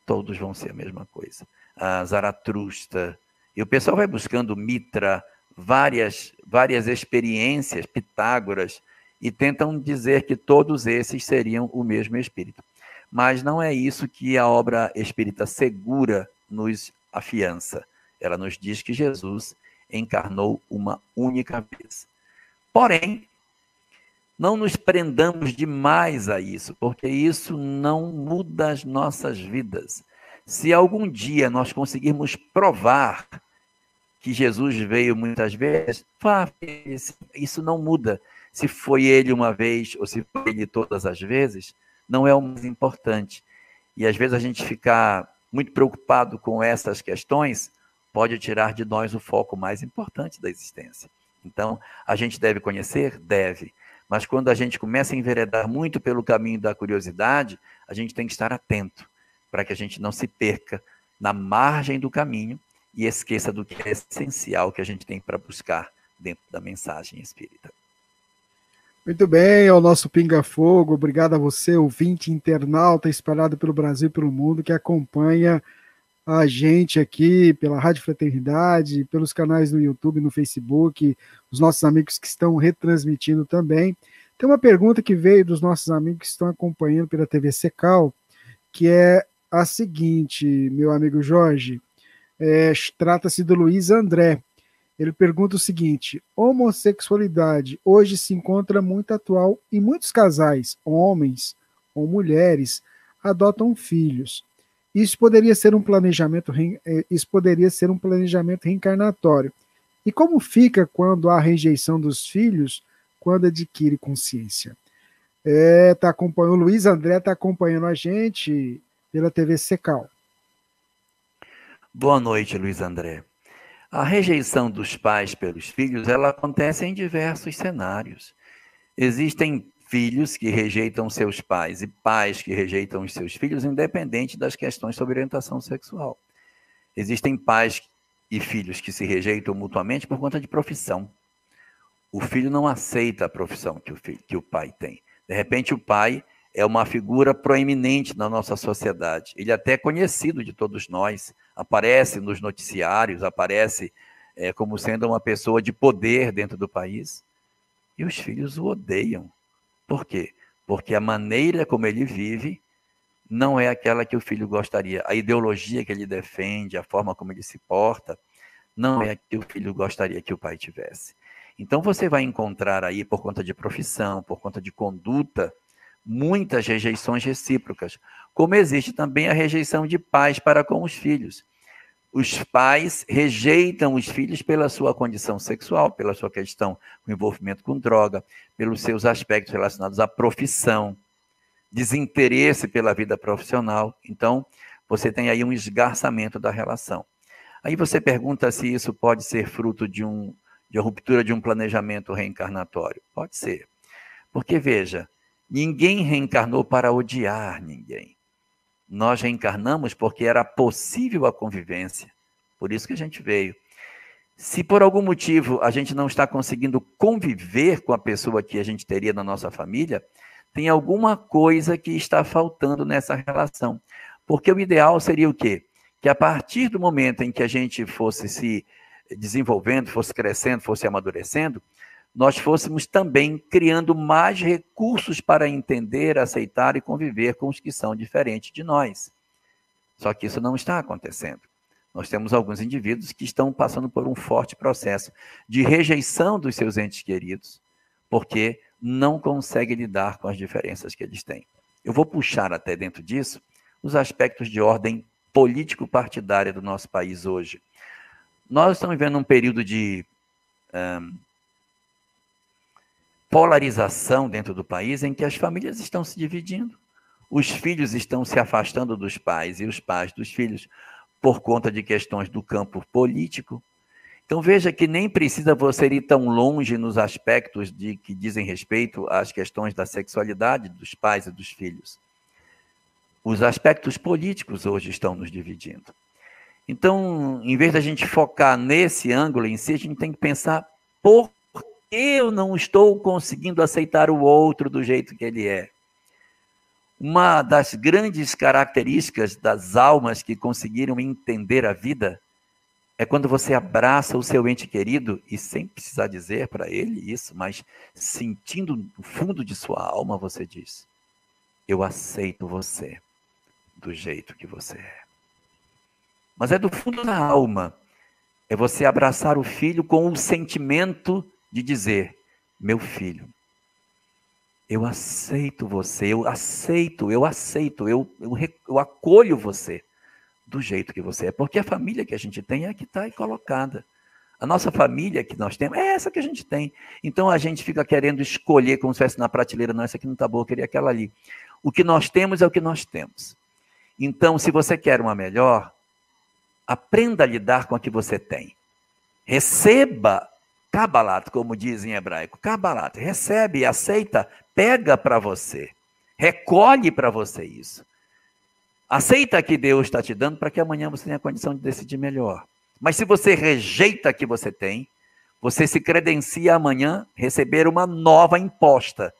todos vão ser a mesma coisa. A Zaratustra. E o pessoal vai buscando Mitra, várias experiências, Pitágoras, e tentam dizer que todos esses seriam o mesmo espírito. Mas não é isso que a obra espírita segura nos afiança. Ela nos diz que Jesus encarnou uma única vez. Porém, não nos prendamos demais a isso, porque isso não muda as nossas vidas. Se algum dia nós conseguirmos provar que Jesus veio muitas vezes, isso não muda. Se foi ele uma vez ou se foi ele todas as vezes, não é o mais importante. E às vezes a gente ficar muito preocupado com essas questões pode tirar de nós o foco mais importante da existência. Então, a gente deve conhecer? Deve. Mas quando a gente começa a enveredar muito pelo caminho da curiosidade, a gente tem que estar atento para que a gente não se perca na margem do caminho e esqueça do que é essencial que a gente tem para buscar dentro da mensagem espírita. Muito bem, é o nosso Pinga Fogo. Obrigado a você, ouvinte internauta espalhado pelo Brasil e pelo mundo, que acompanha a gente aqui pela Rádio Fraternidade, pelos canais no YouTube, no Facebook, os nossos amigos que estão retransmitindo também. Tem uma pergunta que veio dos nossos amigos que estão acompanhando pela TV Secal, que é a seguinte, meu amigo Jorge, trata-se do Luiz André. Ele pergunta o seguinte: homossexualidade hoje se encontra muito atual e muitos casais, homens ou mulheres, adotam filhos. Isso poderia ser um planejamento reencarnatório. E como fica quando há rejeição dos filhos, quando adquire consciência? O Luiz André está acompanhando a gente pela TV Secal. Boa noite, Luiz André. A rejeição dos pais pelos filhos, ela acontece em diversos cenários. Existem filhos que rejeitam seus pais e pais que rejeitam os seus filhos, independente das questões sobre orientação sexual. Existem pais e filhos que se rejeitam mutuamente por conta de profissão. O filho não aceita a profissão que o pai tem. De repente, o pai é uma figura proeminente na nossa sociedade. Ele é até conhecido de todos nós, aparece nos noticiários, aparece como sendo uma pessoa de poder dentro do país. E os filhos o odeiam. Por quê? Porque a maneira como ele vive não é aquela que o filho gostaria. A ideologia que ele defende, a forma como ele se porta, não é a que o filho gostaria que o pai tivesse. Então você vai encontrar aí, por conta de profissão, por conta de conduta, muitas rejeições recíprocas, como existe também a rejeição de pais para com os filhos. Os pais rejeitam os filhos pela sua condição sexual, pela sua questão com envolvimento com droga, pelos seus aspectos relacionados à profissão, desinteresse pela vida profissional. Então, você tem aí um esgarçamento da relação. Aí você pergunta se isso pode ser fruto de uma ruptura de um planejamento reencarnatório. Pode ser. Porque, veja, ninguém reencarnou para odiar ninguém. Nós reencarnamos porque era possível a convivência. Por isso que a gente veio. Se por algum motivo a gente não está conseguindo conviver com a pessoa que a gente teria na nossa família, tem alguma coisa que está faltando nessa relação. Porque o ideal seria o quê? Que a partir do momento em que a gente fosse se desenvolvendo, fosse crescendo, fosse amadurecendo, nós fôssemos também criando mais recursos para entender, aceitar e conviver com os que são diferentes de nós. Só que isso não está acontecendo. Nós temos alguns indivíduos que estão passando por um forte processo de rejeição dos seus entes queridos, porque não conseguem lidar com as diferenças que eles têm. Eu vou puxar até dentro disso os aspectos de ordem político-partidária do nosso país hoje. Nós estamos vivendo um período de polarização dentro do país em que as famílias estão se dividindo. Os filhos estão se afastando dos pais e os pais dos filhos por conta de questões do campo político. Então veja que nem precisa você ir tão longe nos aspectos que dizem respeito às questões da sexualidade dos pais e dos filhos. Os aspectos políticos hoje estão nos dividindo. Então, em vez da gente focar nesse ângulo em si, a gente tem que pensar por que eu não estou conseguindo aceitar o outro do jeito que ele é. Uma das grandes características das almas que conseguiram entender a vida é quando você abraça o seu ente querido e sem precisar dizer para ele isso, mas sentindo no fundo de sua alma, você diz: eu aceito você do jeito que você é. Mas é do fundo da alma. É você abraçar o filho com o sentimento de dizer: meu filho, eu aceito você, eu acolho você do jeito que você é. Porque a família que a gente tem é a que está aí colocada. A nossa família que nós temos é essa que a gente tem. Então a gente fica querendo escolher como se estivesse na prateleira: não, essa aqui não está boa, eu queria aquela ali. O que nós temos é o que nós temos. Então, se você quer uma melhor, aprenda a lidar com a que você tem. Receba, Kabbalat, como diz em hebraico, Kabbalat, recebe, aceita, pega para você, recolhe para você isso. Aceita que Deus está te dando para que amanhã você tenha a condição de decidir melhor. Mas se você rejeita a que você tem, você se credencia amanhã receber uma nova imposta.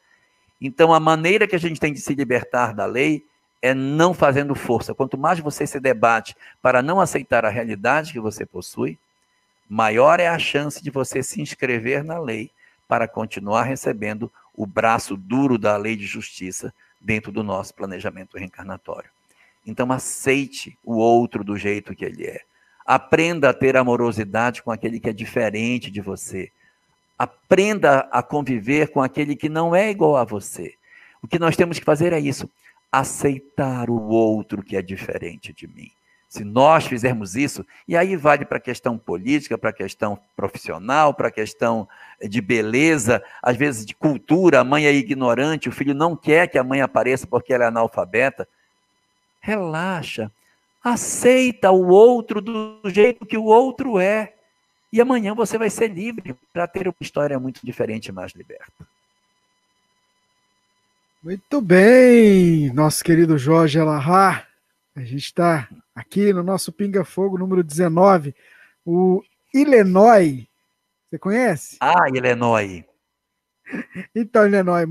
Então, a maneira que a gente tem de se libertar da lei é não fazendo força. Quanto mais você se debate para não aceitar a realidade que você possui, maior é a chance de você se inscrever na lei para continuar recebendo o braço duro da lei de justiça dentro do nosso planejamento reencarnatório. Então, aceite o outro do jeito que ele é. Aprenda a ter amorosidade com aquele que é diferente de você. Aprenda a conviver com aquele que não é igual a você. O que nós temos que fazer é isso: aceitar o outro que é diferente de mim. Se nós fizermos isso, e aí vale para a questão política, para a questão profissional, para a questão de beleza, às vezes de cultura, a mãe é ignorante, o filho não quer que a mãe apareça porque ela é analfabeta. Relaxa, aceita o outro do jeito que o outro é, e amanhã você vai ser livre para ter uma história muito diferente e mais liberta. Muito bem, nosso querido Jorge Elahá. A gente está aqui no nosso Pinga Fogo número 19, o Illinois. Você conhece? Ah, Illinois. Então, Illinois,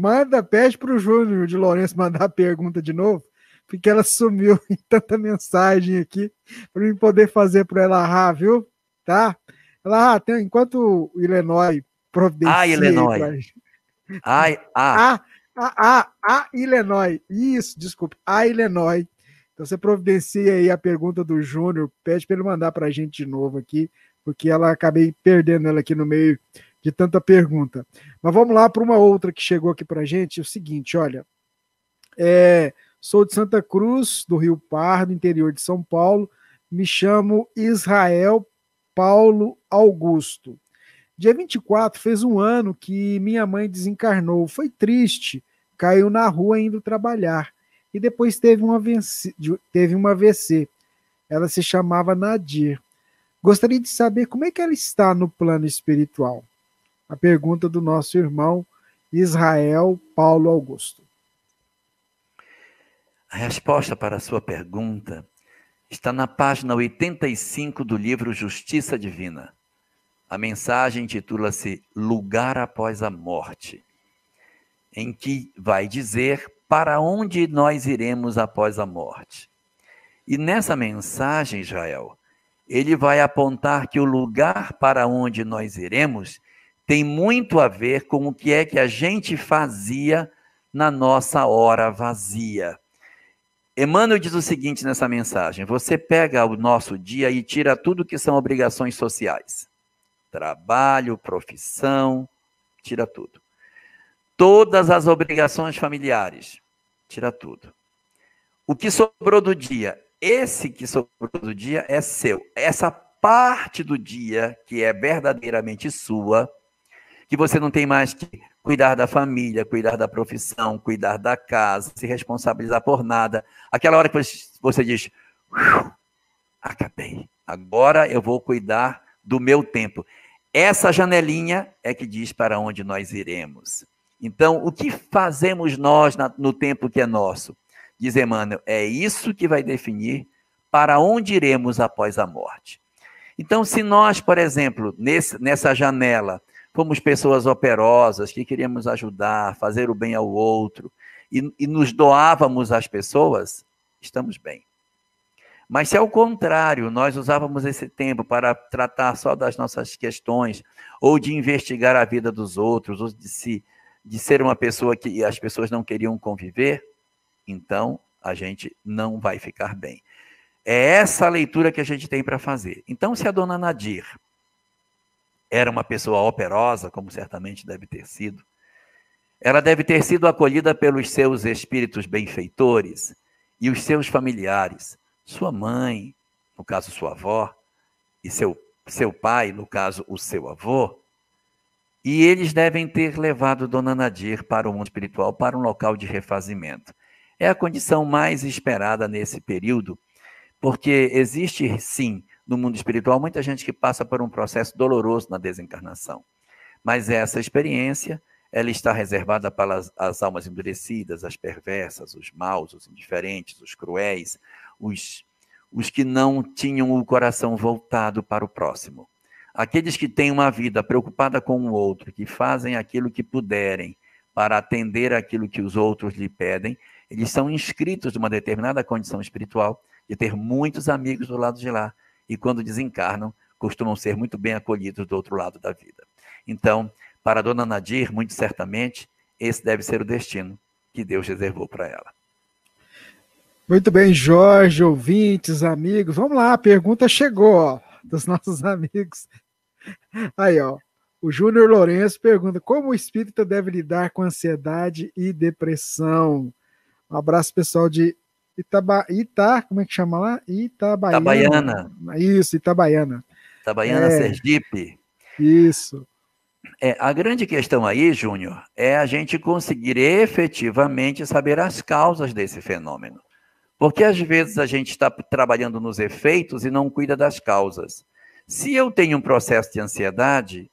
pede para o Júnior de Lourenço mandar a pergunta de novo, porque ela sumiu em tanta mensagem aqui, para eu poder fazer para ela, viu? Tá? Ela, enquanto o Illinois Ah, providencia aí para Illinois. Ai, ah. a Illinois. Isso, desculpe, a Illinois. Então você providencia aí a pergunta do Júnior, pede para ele mandar para a gente de novo aqui, porque ela acabei perdendo ela aqui no meio de tanta pergunta. Mas vamos lá para uma outra que chegou aqui para a gente. É o seguinte, olha, sou de Santa Cruz, do Rio Pardo, interior de São Paulo. Me chamo Israel Paulo Augusto. Dia 24 fez um ano que minha mãe desencarnou. Foi triste, caiu na rua indo trabalhar. E depois teve uma AVC. Ela se chamava Nadir. Gostaria de saber como é que ela está no plano espiritual. A pergunta do nosso irmão Israel Paulo Augusto. A resposta para a sua pergunta está na página 85 do livro Justiça Divina. A mensagem intitula-se Lugar após a Morte, em que vai dizer para onde nós iremos após a morte. E nessa mensagem, Israel, ele vai apontar que o lugar para onde nós iremos tem muito a ver com o que é que a gente fazia na nossa hora vazia. Emmanuel diz o seguinte nessa mensagem: você pega o nosso dia e tira tudo que são obrigações sociais. Trabalho, profissão, tira tudo. Todas as obrigações familiares, tira tudo. O que sobrou do dia, esse que sobrou do dia é seu. Essa parte do dia que é verdadeiramente sua, que você não tem mais que cuidar da família, cuidar da profissão, cuidar da casa, se responsabilizar por nada. Aquela hora que você diz, acabei, agora eu vou cuidar do meu tempo. Essa janelinha é que diz para onde nós iremos. Então, o que fazemos nós no tempo que é nosso? Diz Emmanuel, é isso que vai definir para onde iremos após a morte. Então, se nós, por exemplo, nessa janela, fomos pessoas operosas, que queríamos ajudar, fazer o bem ao outro, e nos doávamos às pessoas, estamos bem. Mas se ao contrário, nós usávamos esse tempo para tratar só das nossas questões, ou de investigar a vida dos outros, ou de ser uma pessoa que as pessoas não queriam conviver, então a gente não vai ficar bem. É essa a leitura que a gente tem para fazer. Então, se a dona Nadir era uma pessoa operosa, como certamente deve ter sido, ela deve ter sido acolhida pelos seus espíritos benfeitores e os seus familiares, sua mãe, no caso sua avó, e seu pai, no caso o seu avô, e eles devem ter levado Dona Nadir para o mundo espiritual, para um local de refazimento. É a condição mais esperada nesse período, porque existe, sim, no mundo espiritual, muita gente que passa por um processo doloroso na desencarnação. Mas essa experiência, ela está reservada para as almas endurecidas, as perversas, os maus, os indiferentes, os cruéis, os que não tinham o coração voltado para o próximo. Aqueles que têm uma vida preocupada com o outro, que fazem aquilo que puderem para atender aquilo que os outros lhe pedem, eles são inscritos numa determinada condição espiritual de ter muitos amigos do lado de lá, e quando desencarnam, costumam ser muito bem acolhidos do outro lado da vida. Então, para a dona Nadir, muito certamente, esse deve ser o destino que Deus reservou para ela. Muito bem, Jorge, ouvintes, amigos. Vamos lá, a pergunta chegou, ó, dos nossos amigos. Aí, ó, o Júnior Lourenço pergunta: como o espírita deve lidar com ansiedade e depressão? Um abraço, pessoal de como é que chama lá? Itabaiana. Isso, Itabaiana. Itabaiana, Sergipe. Isso. A grande questão aí, Júnior, é a gente conseguir efetivamente saber as causas desse fenômeno. Porque às vezes a gente está trabalhando nos efeitos e não cuida das causas. Se eu tenho um processo de ansiedade,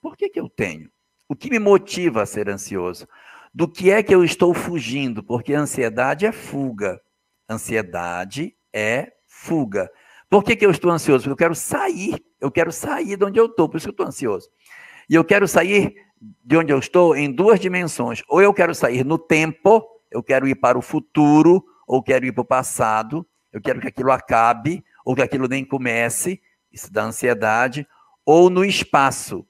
por que eu tenho? O que me motiva a ser ansioso? do que é que eu estou fugindo, porque ansiedade é fuga. Ansiedade é fuga. Por que eu estou ansioso? Porque eu quero sair de onde eu estou, por isso que eu estou ansioso. E eu quero sair de onde eu estou em duas dimensões. Ou eu quero sair no tempo, eu quero ir para o futuro, ou quero ir para o passado, eu quero que aquilo acabe, ou que aquilo nem comece, isso dá ansiedade, ou no espaço.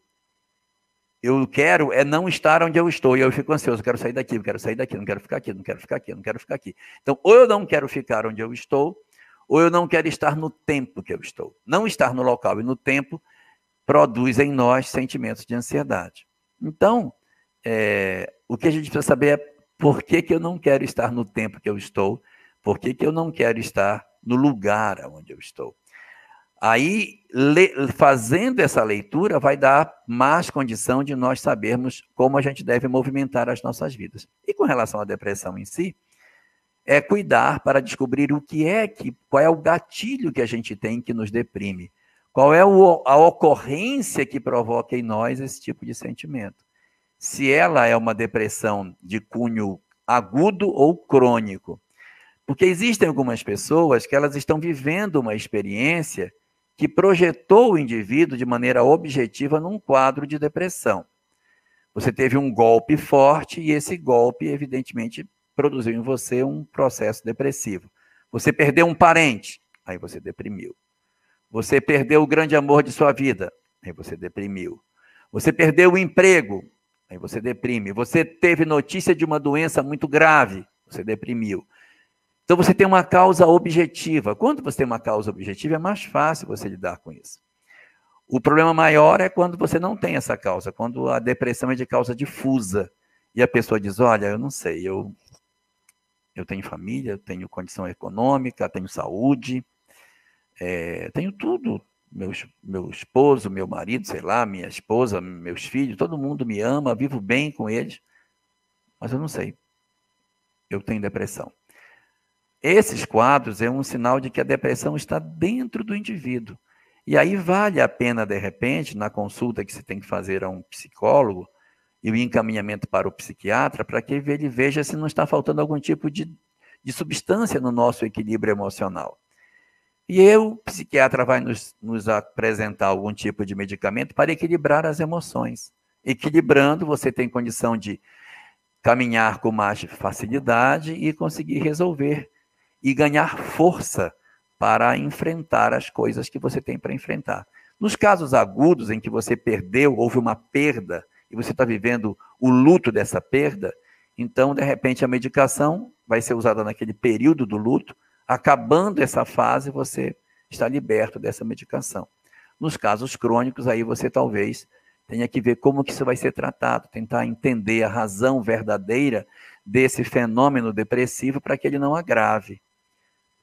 Eu quero não estar onde eu estou, e eu fico ansioso, eu quero sair daqui, eu quero sair daqui, não quero ficar aqui, não quero ficar aqui, não quero ficar aqui. Então, ou eu não quero ficar onde eu estou, ou eu não quero estar no tempo que eu estou. Não estar no local e no tempo produz em nós sentimentos de ansiedade. Então, o que a gente precisa saber é por que eu não quero estar no tempo que eu estou, por que eu não quero estar no lugar onde eu estou. Aí, fazendo essa leitura, vai dar mais condição de nós sabermos como a gente deve movimentar as nossas vidas. E com relação à depressão em si, é cuidar para descobrir qual é o gatilho que a gente tem que nos deprime. Qual é a ocorrência que provoca em nós esse tipo de sentimento? Se ela é uma depressão de cunho agudo ou crônico. Porque existem algumas pessoas que elas estão vivendo uma experiência que projetou o indivíduo de maneira objetiva num quadro de depressão. Você teve um golpe forte e esse golpe, evidentemente, produziu em você um processo depressivo. Você perdeu um parente, aí você deprimiu. Você perdeu o grande amor de sua vida, aí você deprimiu. Você perdeu o emprego, aí você deprime. Você teve notícia de uma doença muito grave, você deprimiu. Então você tem uma causa objetiva. Quando você tem uma causa objetiva, é mais fácil você lidar com isso. O problema maior é quando você não tem essa causa, quando a depressão é de causa difusa. E a pessoa diz, olha, eu não sei, eu tenho família, eu tenho condição econômica, tenho saúde, tenho tudo. Meu esposo, meu marido, sei lá, minha esposa, meus filhos, todo mundo me ama, vivo bem com eles, mas eu não sei. Eu tenho depressão. Esses quadros é um sinal de que a depressão está dentro do indivíduo. E aí vale a pena, de repente, na consulta que você tem que fazer a um psicólogo e o encaminhamento para o psiquiatra, para que ele veja se não está faltando algum tipo de substância no nosso equilíbrio emocional. E o psiquiatra vai nos apresentar algum tipo de medicamento para equilibrar as emoções. Equilibrando, você tem condição de caminhar com mais facilidade e conseguir resolver e ganhar força para enfrentar as coisas que você tem para enfrentar. Nos casos agudos em que você perdeu, houve uma perda, e você está vivendo o luto dessa perda, então, de repente, a medicação vai ser usada naquele período do luto, acabando essa fase, você está liberto dessa medicação. Nos casos crônicos, aí você talvez tenha que ver como que isso vai ser tratado, tentar entender a razão verdadeira desse fenômeno depressivo para que ele não agrave.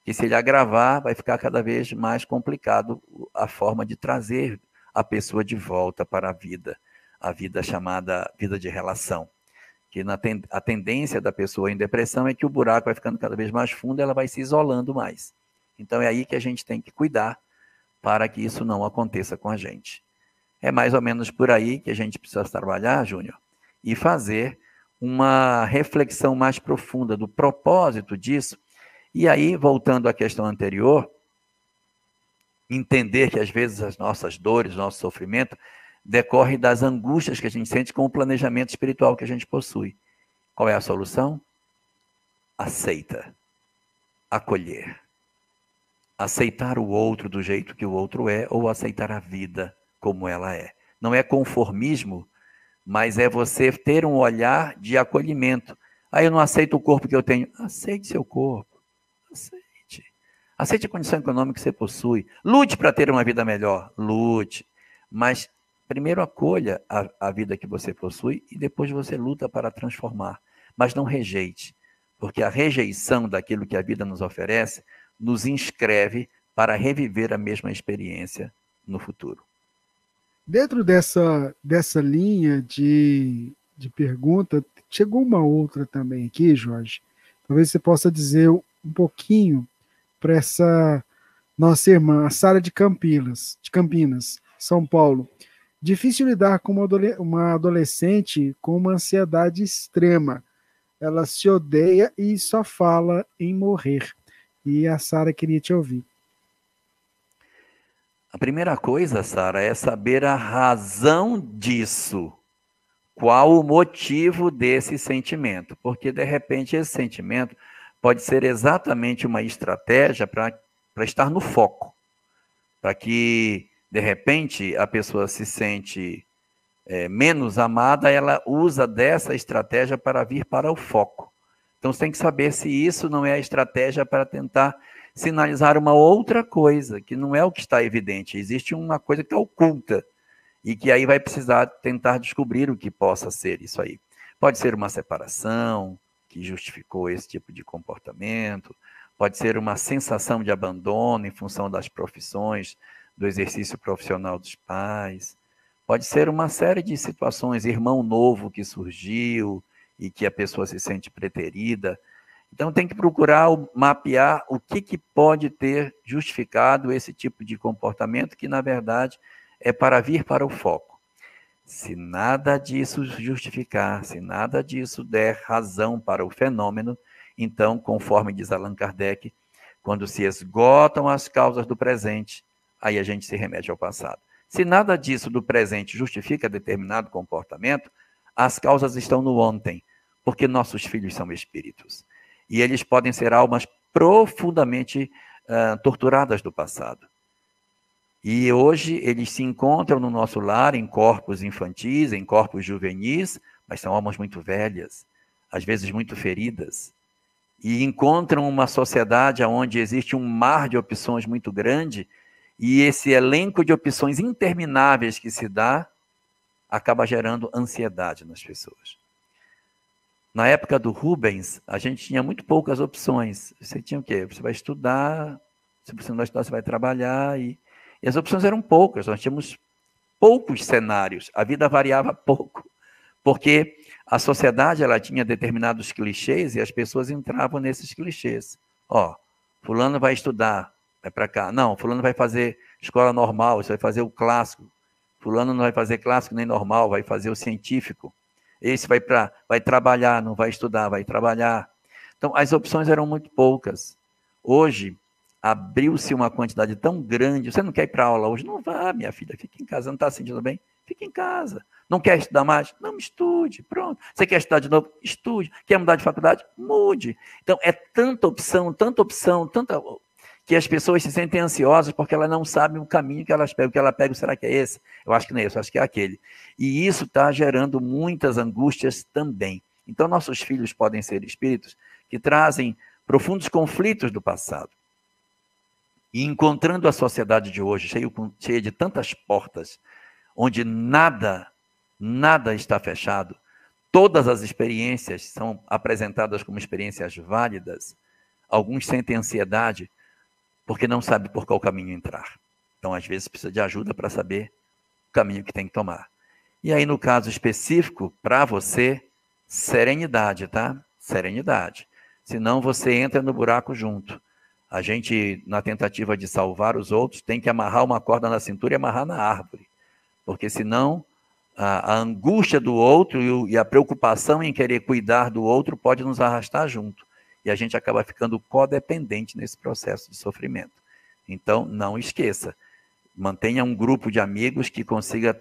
Que se ele agravar, vai ficar cada vez mais complicado a forma de trazer a pessoa de volta para a vida chamada vida de relação. Que a tendência da pessoa em depressão é que o buraco vai ficando cada vez mais fundo e ela vai se isolando mais. Então é aí que a gente tem que cuidar para que isso não aconteça com a gente. É mais ou menos por aí que a gente precisa trabalhar, Júnior, e fazer uma reflexão mais profunda do propósito disso. E aí, voltando à questão anterior, entender que às vezes as nossas dores, nosso sofrimento, decorre das angústias que a gente sente com o planejamento espiritual que a gente possui. Qual é a solução? Aceita. Acolher. Aceitar o outro do jeito que o outro é, ou aceitar a vida como ela é. Não é conformismo, mas é você ter um olhar de acolhimento. Eu não aceito o corpo que eu tenho. Aceite seu corpo. Aceite. Aceite a condição econômica que você possui. Lute para ter uma vida melhor. Lute. Mas primeiro acolha a vida que você possui e depois você luta para transformar. Mas não rejeite. Porque a rejeição daquilo que a vida nos oferece nos inscreve para reviver a mesma experiência no futuro. Dentro dessa linha de pergunta, chegou uma outra também aqui, Jorge. Talvez você possa dizer um pouquinho para essa nossa irmã, a Sara de Campinas, São Paulo. Difícil lidar com uma adolescente com uma ansiedade extrema. ela se odeia e só fala em morrer. E a Sara queria te ouvir. A primeira coisa, Sara, é saber a razão disso. Qual o motivo desse sentimento? Porque, de repente, esse sentimento pode ser exatamente uma estratégia para estar no foco, para que, de repente, a pessoa se sente menos amada, ela usa dessa estratégia para vir para o foco. Então, você tem que saber se isso não é a estratégia para tentar sinalizar uma outra coisa, que não é o que está evidente. Existe uma coisa que está oculta, e que aí vai precisar tentar descobrir o que possa ser isso aí. Pode ser uma separação que justificou esse tipo de comportamento, pode ser uma sensação de abandono em função das profissões, do exercício profissional dos pais, pode ser uma série de situações, irmão novo que surgiu e que a pessoa se sente preterida. Então tem que procurar mapear o que pode ter justificado esse tipo de comportamento que, na verdade, é para vir para o foco. Se nada disso justificar, se nada disso der razão para o fenômeno, então, conforme diz Allan Kardec, quando se esgotam as causas do presente, aí a gente se remete ao passado. Se nada disso do presente justifica determinado comportamento, as causas estão no ontem, porque nossos filhos são espíritos. E eles podem ser almas profundamente torturadas do passado. E hoje eles se encontram no nosso lar em corpos infantis, em corpos juvenis, mas são almas muito velhas, às vezes muito feridas, e encontram uma sociedade onde existe um mar de opções muito grande, e esse elenco de opções intermináveis que se dá acaba gerando ansiedade nas pessoas. Na época do Rubens, a gente tinha muito poucas opções. Você tinha o quê? Você vai estudar, se você não vai estudar, você vai trabalhar, e as opções eram poucas, nós tínhamos poucos cenários, a vida variava pouco, porque a sociedade ela tinha determinados clichês e as pessoas entravam nesses clichês. Ó, fulano vai estudar, vai para cá. Não, fulano vai fazer escola normal, você vai fazer o clássico. Fulano não vai fazer clássico nem normal, vai fazer o científico. Esse vai trabalhar, não vai estudar, vai trabalhar. Então, as opções eram muito poucas. Hoje, abriu-se uma quantidade tão grande. Você não quer ir para aula hoje? Não vá, minha filha, fique em casa. Não está se sentindo bem? Fique em casa. Não quer estudar mais? Não, estude, pronto. Você quer estudar de novo? Estude. Quer mudar de faculdade? Mude. Então, é tanta opção, tanta que as pessoas se sentem ansiosas porque elas não sabem o caminho que elas pegam. O que ela pega, será que é esse? Eu acho que não é esse, eu acho que é aquele. E isso está gerando muitas angústias também. Então, nossos filhos podem ser espíritos que trazem profundos conflitos do passado. E encontrando a sociedade de hoje cheia de tantas portas, onde nada está fechado, todas as experiências são apresentadas como experiências válidas, alguns sentem ansiedade porque não sabem por qual caminho entrar. Então, às vezes, precisa de ajuda para saber o caminho que tem que tomar. E aí, no caso específico, para você, serenidade, tá? Serenidade. Senão você entra no buraco junto. A gente, na tentativa de salvar os outros, tem que amarrar uma corda na cintura e amarrar na árvore. Porque senão a angústia do outro e a preocupação em querer cuidar do outro pode nos arrastar junto. E a gente acaba ficando codependente nesse processo de sofrimento. Então, não esqueça. Mantenha um grupo de amigos que consiga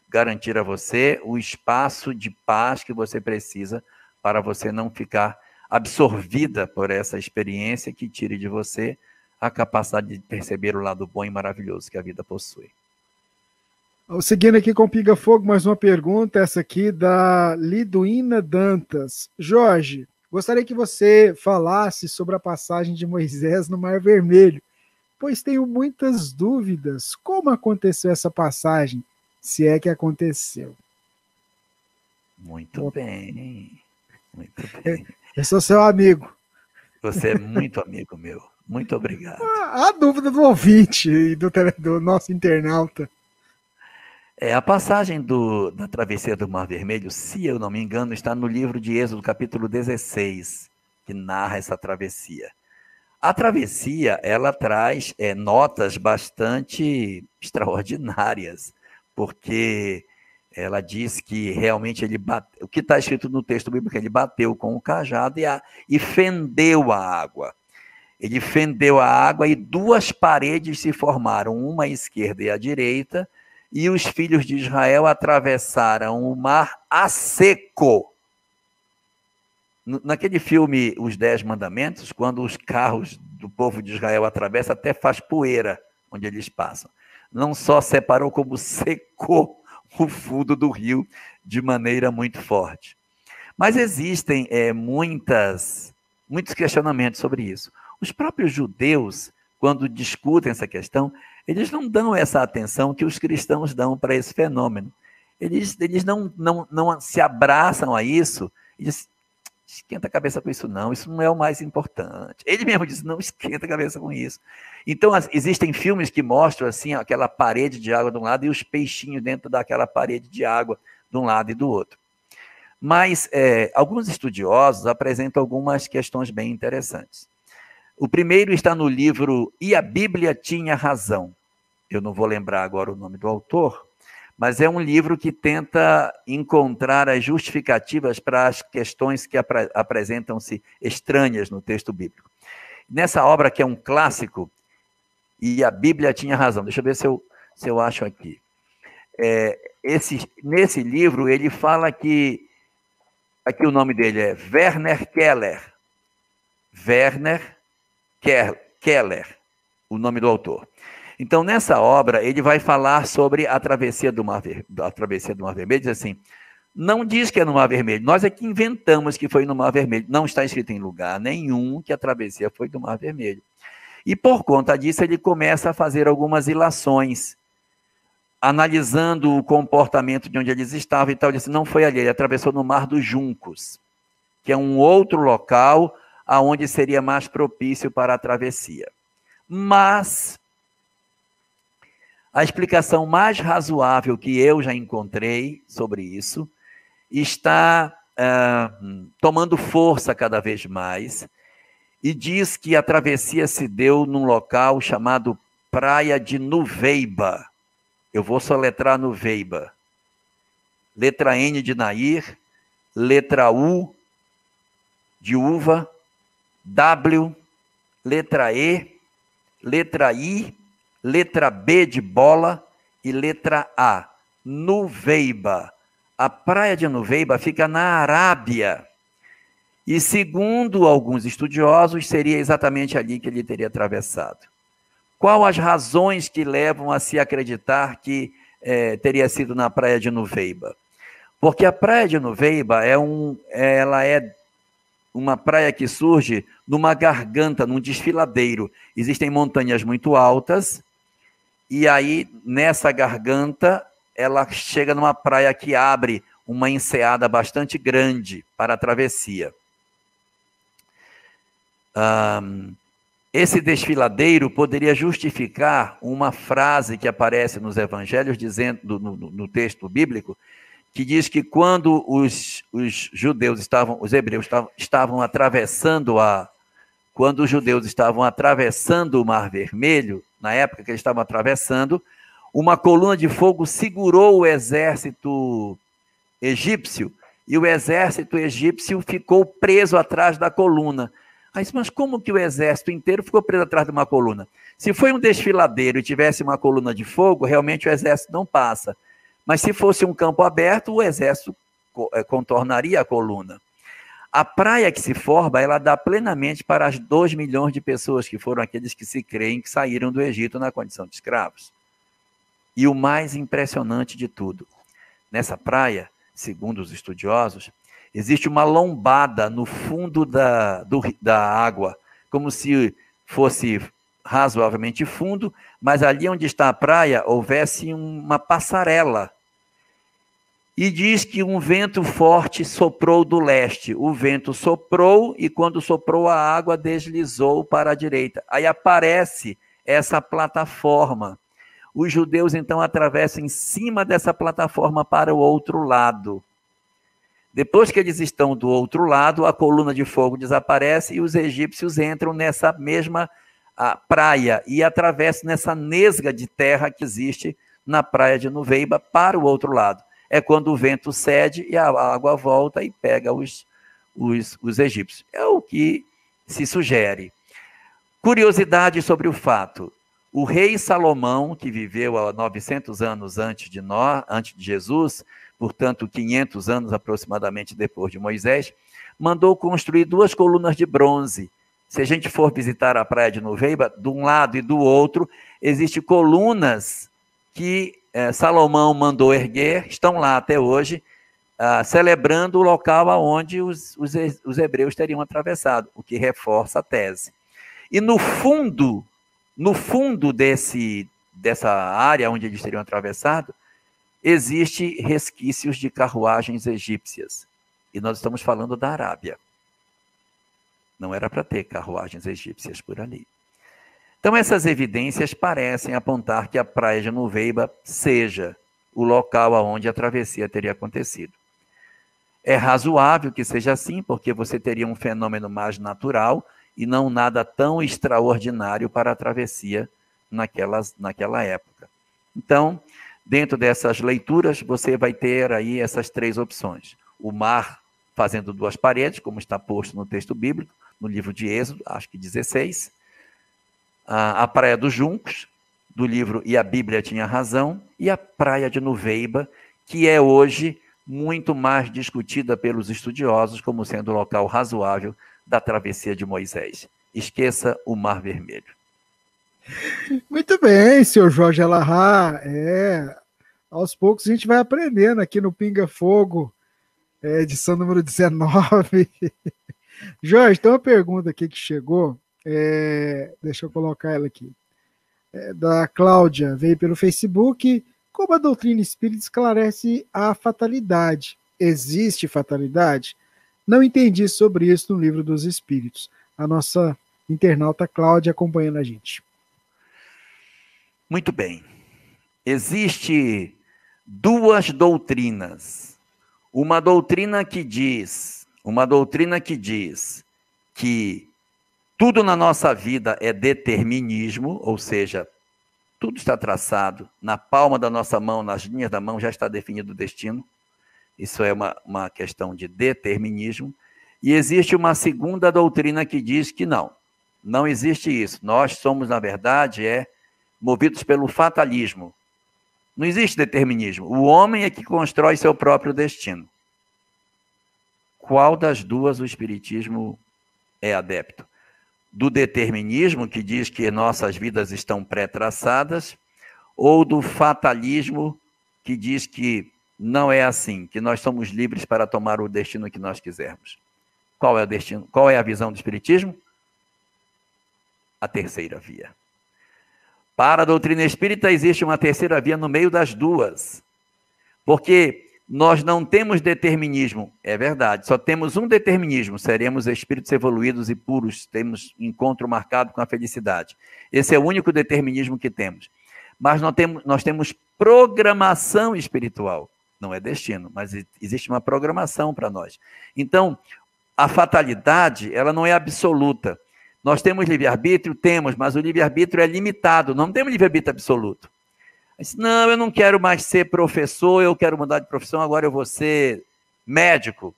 garantir a você o espaço de paz que você precisa para você não ficar absorvida por essa experiência que tire de você a capacidade de perceber o lado bom e maravilhoso que a vida possui. Seguindo aqui com o Pinga Fogo, mais uma pergunta, essa aqui da Liduína Dantas. Jorge, gostaria que você falasse sobre a passagem de Moisés no Mar Vermelho, pois tenho muitas dúvidas. Como aconteceu essa passagem, se é que aconteceu? Muito bem, muito bem. Eu sou seu amigo. Você é muito amigo meu. Muito obrigado. A dúvida do ouvinte e do nosso internauta. A passagem da travessia do Mar Vermelho, se eu não me engano, está no livro de Êxodo, capítulo 16, que narra essa travessia. A travessia, ela traz notas bastante extraordinárias, porque ela diz que realmente ele bateu, o que está escrito no texto bíblico, ele bateu com o cajado e fendeu a água. Ele fendeu a água e duas paredes se formaram, uma à esquerda e à direita, e os filhos de Israel atravessaram o mar a seco. Naquele filme Os 10 Mandamentos, quando os carros do povo de Israel atravessam, até faz poeira onde eles passam. Não só separou, como secou o fundo do rio de maneira muito forte. Mas existem muitos questionamentos sobre isso. Os próprios judeus, quando discutem essa questão, eles não dão essa atenção que os cristãos dão para esse fenômeno. Eles não se abraçam a isso e dizem, esquenta a cabeça com isso não é o mais importante. Ele mesmo diz, não esquenta a cabeça com isso. Então, existem filmes que mostram assim, aquela parede de água de um lado e os peixinhos dentro daquela parede de água de um lado e do outro. Mas alguns estudiosos apresentam algumas questões bem interessantes. O primeiro está no livro E a Bíblia Tinha Razão. Eu não vou lembrar agora o nome do autor, mas é um livro que tenta encontrar as justificativas para as questões que apresentam-se estranhas no texto bíblico. Nessa obra, que é um clássico, E a Bíblia Tinha Razão, deixa eu ver se eu acho aqui. Nesse livro, ele fala que, aqui o nome dele é Werner Keller. Werner Keller, o nome do autor. Então, nessa obra, ele vai falar sobre a travessia do Mar Vermelho, diz assim, não diz que é no Mar Vermelho, nós é que inventamos que foi no Mar Vermelho, não está escrito em lugar nenhum que a travessia foi do Mar Vermelho. E por conta disso, ele começa a fazer algumas ilações, analisando o comportamento de onde eles estavam e tal, ele disse, não foi ali, ele atravessou no Mar dos Juncos, que é um outro local aonde seria mais propício para a travessia. Mas a explicação mais razoável que eu já encontrei sobre isso está tomando força cada vez mais e diz que a travessia se deu num local chamado Praia de Nuveiba. Eu vou soletrar Nuveiba. Letra N de Nair, letra U de uva, W, letra E, letra I, letra B de bola e letra A. Nuveiba. A praia de Nuveiba fica na Arábia. E, segundo alguns estudiosos, seria exatamente ali que ele teria atravessado. Qual as razões que levam a se acreditar que teria sido na praia de Nuveiba? Porque a praia de Nuveiba ela é uma praia que surge numa garganta, num desfiladeiro. Existem montanhas muito altas, e aí, nessa garganta, ela chega numa praia que abre uma enseada bastante grande para a travessia. Esse desfiladeiro poderia justificar uma frase que aparece nos evangelhos, dizendo no texto bíblico, que diz que quando os hebreus estavam atravessando quando os judeus estavam atravessando o Mar Vermelho, na época que eles estavam atravessando, uma coluna de fogo segurou o exército egípcio, e o exército egípcio ficou preso atrás da coluna. Mas como que o exército inteiro ficou preso atrás de uma coluna? Se foi um desfiladeiro e tivesse uma coluna de fogo, realmente o exército não passa. Mas se fosse um campo aberto, o exército contornaria a coluna. A praia que se forma, ela dá plenamente para as 2 milhões de pessoas, que foram aqueles que se creem que saíram do Egito na condição de escravos. E o mais impressionante de tudo, nessa praia, segundo os estudiosos, existe uma lombada no fundo da água, como se fosse razoavelmente fundo, mas ali onde está a praia, houvesse uma passarela. E diz que um vento forte soprou do leste. O vento soprou e quando soprou a água deslizou para a direita. Aí aparece essa plataforma. Os judeus então atravessam em cima dessa plataforma para o outro lado. Depois que eles estão do outro lado, a coluna de fogo desaparece e os egípcios entram nessa mesma praia e atravessam nessa nesga de terra que existe na praia de Nuveiba para o outro lado. é quando o vento cede e a água volta e pega os egípcios. É o que se sugere. Curiosidade sobre o fato. O rei Salomão, que viveu há 900 anos antes de Jesus, portanto 500 anos aproximadamente depois de Moisés, mandou construir 2 colunas de bronze. Se a gente for visitar a praia de Nuveiba, de um lado e do outro, existem colunas que Salomão mandou erguer, estão lá até hoje, celebrando o local onde os hebreus teriam atravessado, o que reforça a tese. E no fundo dessa área onde eles teriam atravessado, existe resquícios de carruagens egípcias. E nós estamos falando da Arábia. Não era para ter carruagens egípcias por ali. Então, essas evidências parecem apontar que a praia de Nuveiba seja o local onde a travessia teria acontecido. É razoável que seja assim, porque você teria um fenômeno mais natural e não nada tão extraordinário para a travessia naquela época. Então, dentro dessas leituras, você vai ter aí essas 3 opções. O mar fazendo 2 paredes, como está posto no texto bíblico, no livro de Êxodo, acho que 16. A Praia dos Juncos, do livro E a Bíblia Tinha Razão, e a Praia de Nuveiba, que é hoje muito mais discutida pelos estudiosos como sendo o local razoável da travessia de Moisés. Esqueça o Mar Vermelho. Muito bem, senhor Jorge Alahá. Aos poucos a gente vai aprendendo aqui no Pinga Fogo, edição número 19. Jorge, tem uma pergunta aqui que chegou, deixa eu colocar ela aqui, da Cláudia, veio pelo Facebook. Como a doutrina espírita esclarece a fatalidade? Existe fatalidade? Não entendi sobre isso no Livro dos Espíritos. A nossa internauta Cláudia acompanhando a gente. Muito bem. Existe 2 doutrinas. Uma doutrina que diz que tudo na nossa vida é determinismo, ou seja, tudo está traçado na palma da nossa mão, nas linhas da mão, já está definido o destino. Isso é uma questão de determinismo. E existe uma segunda doutrina que diz que não existe isso. Nós somos, na verdade, movidos pelo fatalismo. Não existe determinismo. O homem é que constrói seu próprio destino. Qual das 2 o Espiritismo é adepto? Do determinismo, que diz que nossas vidas estão pré-traçadas, ou do fatalismo, que diz que não é assim, que nós somos livres para tomar o destino que nós quisermos? Qual é o destino? Qual é a visão do Espiritismo? A terceira via. Para a doutrina espírita existe uma terceira via no meio das 2. Porque nós não temos determinismo, é verdade, só temos um determinismo, seremos espíritos evoluídos e puros, temos encontro marcado com a felicidade. Esse é o único determinismo que temos. Mas nós temos programação espiritual, não é destino, mas existe uma programação para nós. Então, a fatalidade, ela não é absoluta. Nós temos livre-arbítrio? Temos, mas o livre-arbítrio é limitado, não temos livre-arbítrio absoluto. Não, eu não quero mais ser professor, eu quero mudar de profissão, agora eu vou ser médico.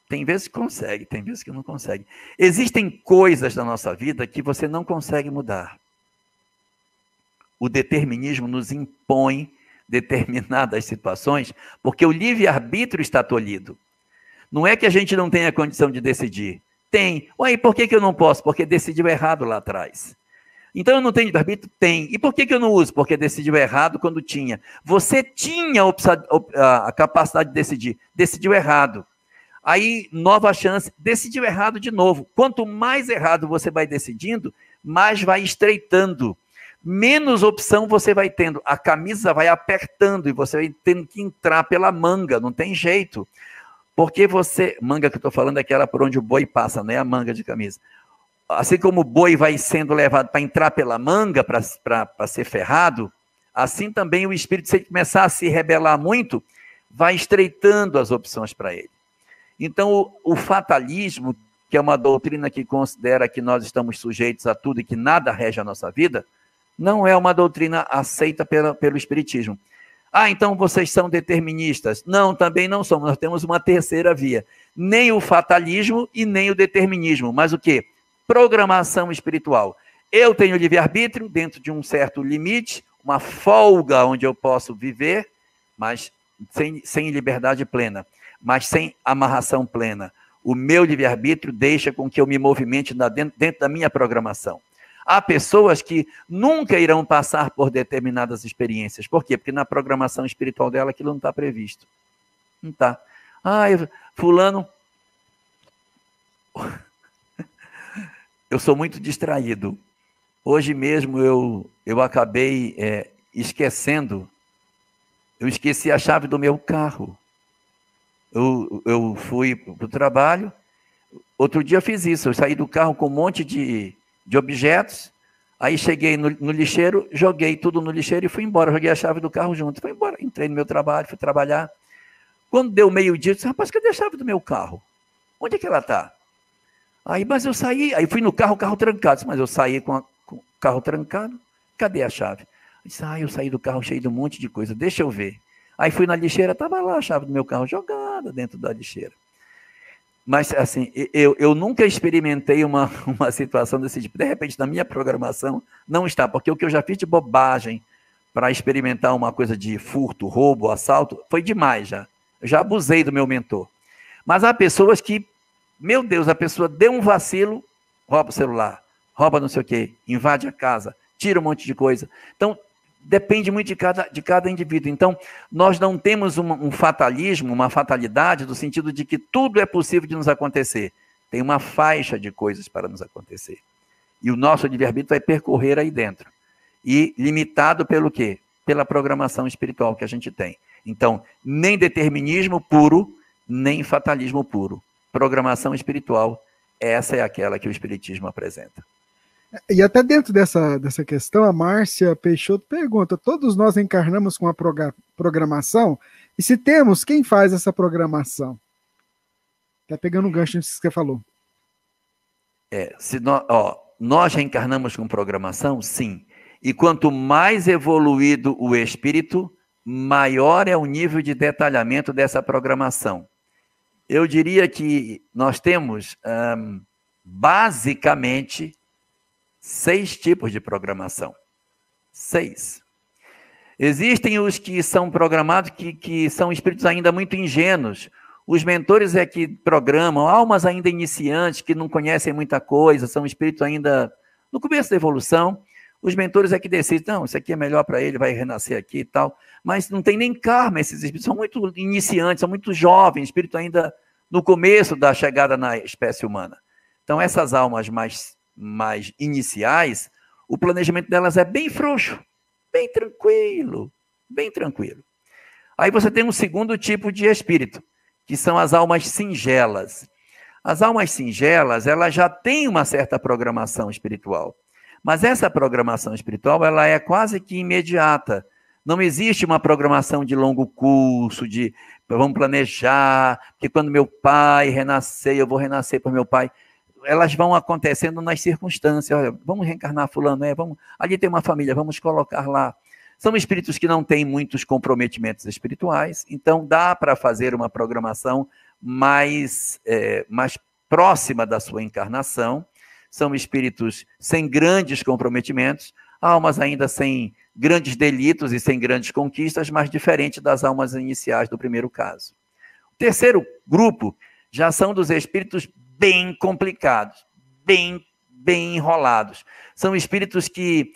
Tem vezes que consegue, tem vezes que não consegue. Existem coisas na nossa vida que você não consegue mudar. O determinismo nos impõe determinadas situações, porque o livre-arbítrio está tolhido. Não é que a gente não tenha condição de decidir. Tem. Ué, por que eu não posso? Porque decidiu errado lá atrás. Então eu não tenho livre-arbítrio? Tem. E por que eu não uso? Porque decidiu errado quando tinha. Você tinha a capacidade de decidir. Decidiu errado. Aí, nova chance, decidiu errado de novo. Quanto mais errado você vai decidindo, mais vai estreitando. Menos opção você vai tendo. A camisa vai apertando e você vai tendo que entrar pela manga. Não tem jeito. Porque manga que eu estou falando é aquela por onde o boi passa, não é a manga de camisa. Assim como o boi vai sendo levado para entrar pela manga, para ser ferrado, assim também o espírito, se ele começar a se rebelar muito, vai estreitando as opções para ele. Então, o fatalismo, que é uma doutrina que considera que nós estamos sujeitos a tudo e que nada rege a nossa vida, não é uma doutrina aceita pelo espiritismo. Ah, então vocês são deterministas. Não, também não somos. Nós temos uma terceira via. Nem o fatalismo e nem o determinismo. Mas o quê? Programação espiritual. Eu tenho livre-arbítrio dentro de um certo limite, uma folga onde eu posso viver, mas sem liberdade plena, mas sem amarração plena. O meu livre-arbítrio deixa com que eu me movimente dentro da minha programação. Há pessoas que nunca irão passar por determinadas experiências. Por quê? Porque na programação espiritual dela aquilo não está previsto. Não está. Ah, fulano... Eu sou muito distraído. Hoje mesmo eu acabei esquecendo. Eu esqueci a chave do meu carro. Eu fui para o trabalho. Outro dia eu fiz isso. Eu saí do carro com um monte de objetos. Aí cheguei no lixeiro, joguei tudo no lixeiro e fui embora. Joguei a chave do carro junto. Fui embora. Entrei no meu trabalho, fui trabalhar. Quando deu meio-dia, eu disse, rapaz, cadê a chave do meu carro? Onde é que ela está? Mas eu saí. Aí fui no carro, o carro trancado. Mas eu saí com o carro trancado. Cadê a chave? Eu disse, eu saí do carro cheio de um monte de coisa. Deixa eu ver. Aí fui na lixeira, estava lá a chave do meu carro jogada dentro da lixeira. Mas, assim, eu nunca experimentei uma situação desse tipo. De repente, na minha programação, não está. Porque o que eu já fiz de bobagem para experimentar uma coisa de furto, roubo, assalto, foi demais já. Eu já abusei do meu mentor. Mas há pessoas que, meu Deus, a pessoa deu um vacilo, rouba o celular, rouba não sei o quê, invade a casa, tira um monte de coisa. Então, depende muito de cada indivíduo. Então, nós não temos um fatalismo, uma fatalidade, no sentido de que tudo é possível de nos acontecer. Tem uma faixa de coisas para nos acontecer. E o nosso livre-arbítrio vai percorrer aí dentro. E limitado pelo quê? Pela programação espiritual que a gente tem. Então, nem determinismo puro, nem fatalismo puro. Programação espiritual, essa é aquela que o Espiritismo apresenta. E até dentro dessa questão, a Márcia Peixoto pergunta, todos nós encarnamos com a programação? E se temos, quem faz essa programação? Está pegando um gancho nisso que você falou. Nós reencarnamos com programação? Sim. E quanto mais evoluído o espírito, maior é o nível de detalhamento dessa programação. Eu diria que nós temos, basicamente, 6 tipos de programação. 6. Existem os que são programados, que são espíritos ainda muito ingênuos. Os mentores é que programam, almas ainda iniciantes, que não conhecem muita coisa, são espíritos ainda no começo da evolução. Os mentores é que decidem, não, isso aqui é melhor para ele, vai renascer aqui e tal. Mas não tem nem karma, esses espíritos são muito iniciantes, são muito jovens, espírito ainda no começo da chegada na espécie humana. Então, essas almas mais iniciais, o planejamento delas é bem frouxo, bem tranquilo, bem tranquilo. Aí você tem um segundo tipo de espírito, que são as almas singelas. As almas singelas, elas já têm uma certa programação espiritual, mas essa programação espiritual, ela é quase que imediata. Não existe uma programação de longo curso, de vamos planejar, porque quando meu pai renascer, eu vou renascer para meu pai. Elas vão acontecendo nas circunstâncias. Olha, vamos reencarnar fulano, ali tem uma família, vamos colocar lá. São espíritos que não têm muitos comprometimentos espirituais, então dá para fazer uma programação mais próxima da sua encarnação. São espíritos sem grandes comprometimentos, almas ainda sem grandes delitos e sem grandes conquistas, mas diferente das almas iniciais do primeiro caso. O terceiro grupo já são dos espíritos bem complicados, bem enrolados. São espíritos que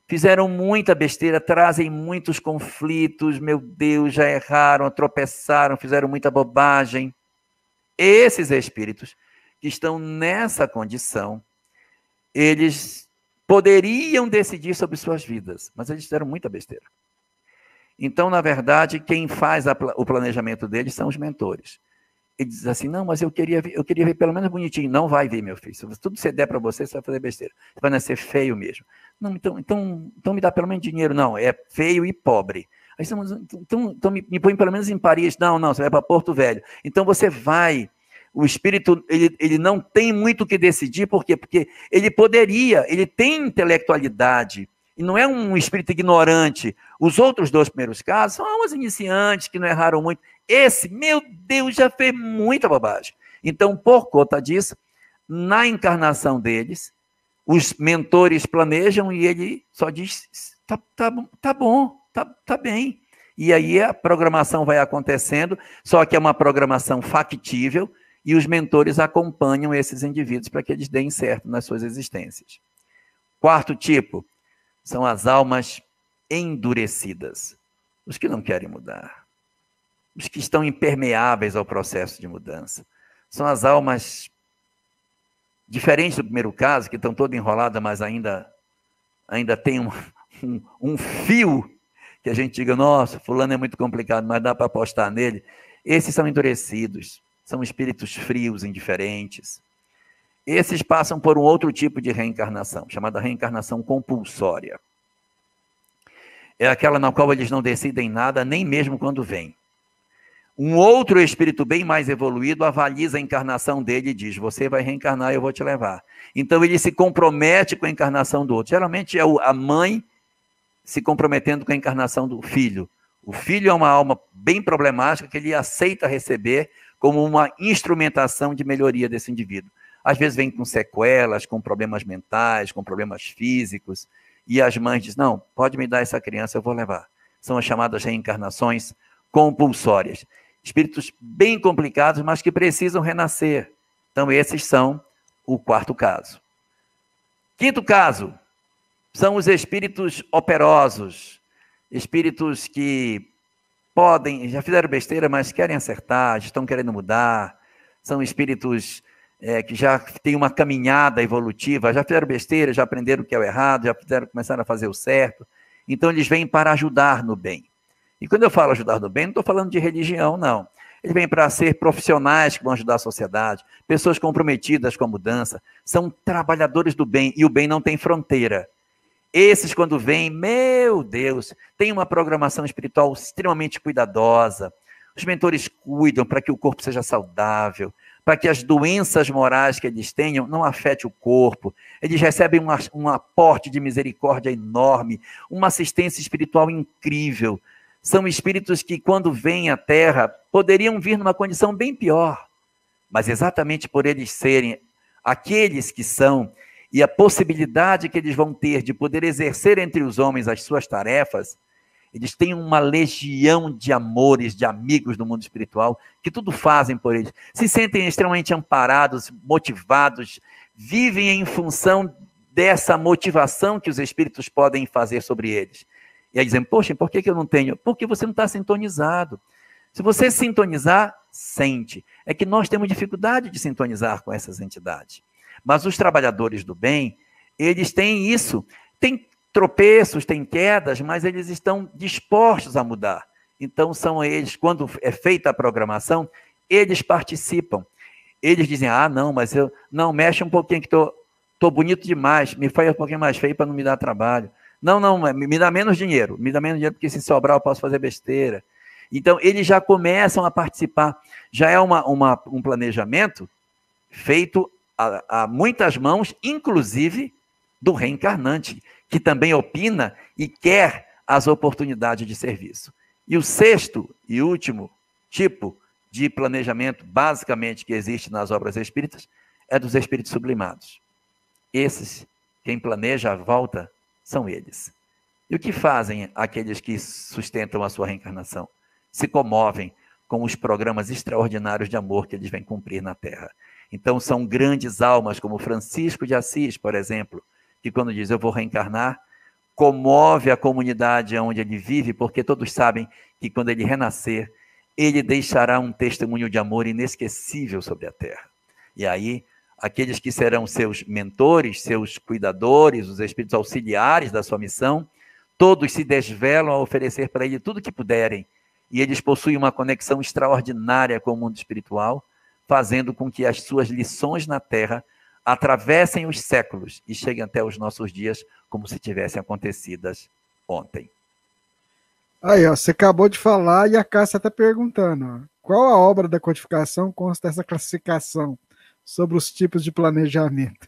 fizeram muita besteira, trazem muitos conflitos, meu Deus, já erraram, tropeçaram, fizeram muita bobagem. Esses espíritos que estão nessa condição, eles poderiam decidir sobre suas vidas, mas eles fizeram muita besteira. Então, na verdade, quem faz o planejamento deles são os mentores. Ele diz assim, não, mas eu queria ver pelo menos bonitinho. Não vai ver, meu filho. Se tudo você der para você, você vai fazer besteira. Você vai nascer feio mesmo. Não, então me dá pelo menos dinheiro. Não, é feio e pobre. Aí, então me põe pelo menos em Paris. Não, você vai para Porto Velho. Então você vai... O espírito, ele não tem muito o que decidir, por quê? Porque ele tem intelectualidade, E não é um espírito ignorante. Os outros 2 primeiros casos são almas iniciantes que não erraram muito. Esse, meu Deus, já fez muita bobagem. Então, por conta disso, na encarnação deles, os mentores planejam e ele só diz, tá bom, tá bem. E aí a programação vai acontecendo, só que é uma programação factível, e os mentores acompanham esses indivíduos para que eles deem certo nas suas existências. 4º tipo, são as almas endurecidas, os que não querem mudar, os que estão impermeáveis ao processo de mudança. São as almas diferentes do primeiro caso, que estão todas enroladas, mas ainda tem um fio que a gente diga, nossa, fulano é muito complicado, mas dá para apostar nele. Esses são endurecidos, são espíritos frios, indiferentes. Esses passam por um outro tipo de reencarnação, chamada reencarnação compulsória. É aquela na qual eles não decidem nada, nem mesmo quando vêm. Um outro espírito bem mais evoluído avaliza a encarnação dele e diz, você vai reencarnar e eu vou te levar. Então ele se compromete com a encarnação do outro. Geralmente é a mãe se comprometendo com a encarnação do filho. O filho é uma alma bem problemática que ele aceita receber como uma instrumentação de melhoria desse indivíduo. Às vezes vem com sequelas, com problemas mentais, com problemas físicos, e as mães dizem, não, pode me dar essa criança, eu vou levar. São as chamadas reencarnações compulsórias. Espíritos bem complicados, mas que precisam renascer. Então, esses são o 4º caso. 5º caso, são os espíritos operosos, espíritos que podem, já fizeram besteira, mas querem acertar, estão querendo mudar, são espíritos que já têm uma caminhada evolutiva, já fizeram besteira, já aprenderam o que é o errado, começaram a fazer o certo, então eles vêm para ajudar no bem. E quando eu falo ajudar no bem, não estou falando de religião, não. Eles vêm para ser profissionais que vão ajudar a sociedade, pessoas comprometidas com a mudança, são trabalhadores do bem, e o bem não tem fronteira. Esses, quando vêm, meu Deus, tem uma programação espiritual extremamente cuidadosa. Os mentores cuidam para que o corpo seja saudável, para que as doenças morais que eles tenham não afetem o corpo. Eles recebem um aporte de misericórdia enorme, uma assistência espiritual incrível. São espíritos que, quando vêm à Terra, poderiam vir numa condição bem pior. Mas exatamente por eles serem aqueles que são, e a possibilidade que eles vão ter de poder exercer entre os homens as suas tarefas, eles têm uma legião de amores, de amigos do mundo espiritual, que tudo fazem por eles. Se sentem extremamente amparados, motivados, vivem em função dessa motivação que os espíritos podem fazer sobre eles. E aí dizem, poxa, por que eu não tenho? Porque você não está sintonizado. Se você sintonizar, sente. É que nós temos dificuldade de sintonizar com essas entidades. Mas os trabalhadores do bem, eles têm isso. Tem tropeços, tem quedas, mas eles estão dispostos a mudar. Então, são eles, quando é feita a programação, eles participam. Eles dizem, não, mas não, mexe um pouquinho que estou bonito demais, me faz um pouquinho mais feio para não me dar trabalho. Não, me dá menos dinheiro, porque se sobrar eu posso fazer besteira. Então, eles já começam a participar. Já é um planejamento feito a muitas mãos, inclusive do reencarnante, que também opina e quer as oportunidades de serviço. E o 6º e último tipo de planejamento, basicamente, que existe nas obras espíritas, é dos espíritos sublimados. Esses, quem planeja a volta, são eles. E o que fazem aqueles que sustentam a sua reencarnação? Se comovem com os programas extraordinários de amor que eles vêm cumprir na Terra. Então, são grandes almas, como Francisco de Assis, por exemplo, que quando diz, eu vou reencarnar, comove a comunidade onde ele vive, porque todos sabem que quando ele renascer, ele deixará um testemunho de amor inesquecível sobre a Terra. E aí, aqueles que serão seus mentores, seus cuidadores, os espíritos auxiliares da sua missão, todos se desvelam a oferecer para ele tudo o que puderem, e eles possuem uma conexão extraordinária com o mundo espiritual, fazendo com que as suas lições na Terra atravessem os séculos e cheguem até os nossos dias como se tivessem acontecidas ontem. Aí, ó, você acabou de falar e a Cássia está perguntando, ó, qual a obra da codificação consta dessa classificação sobre os tipos de planejamento?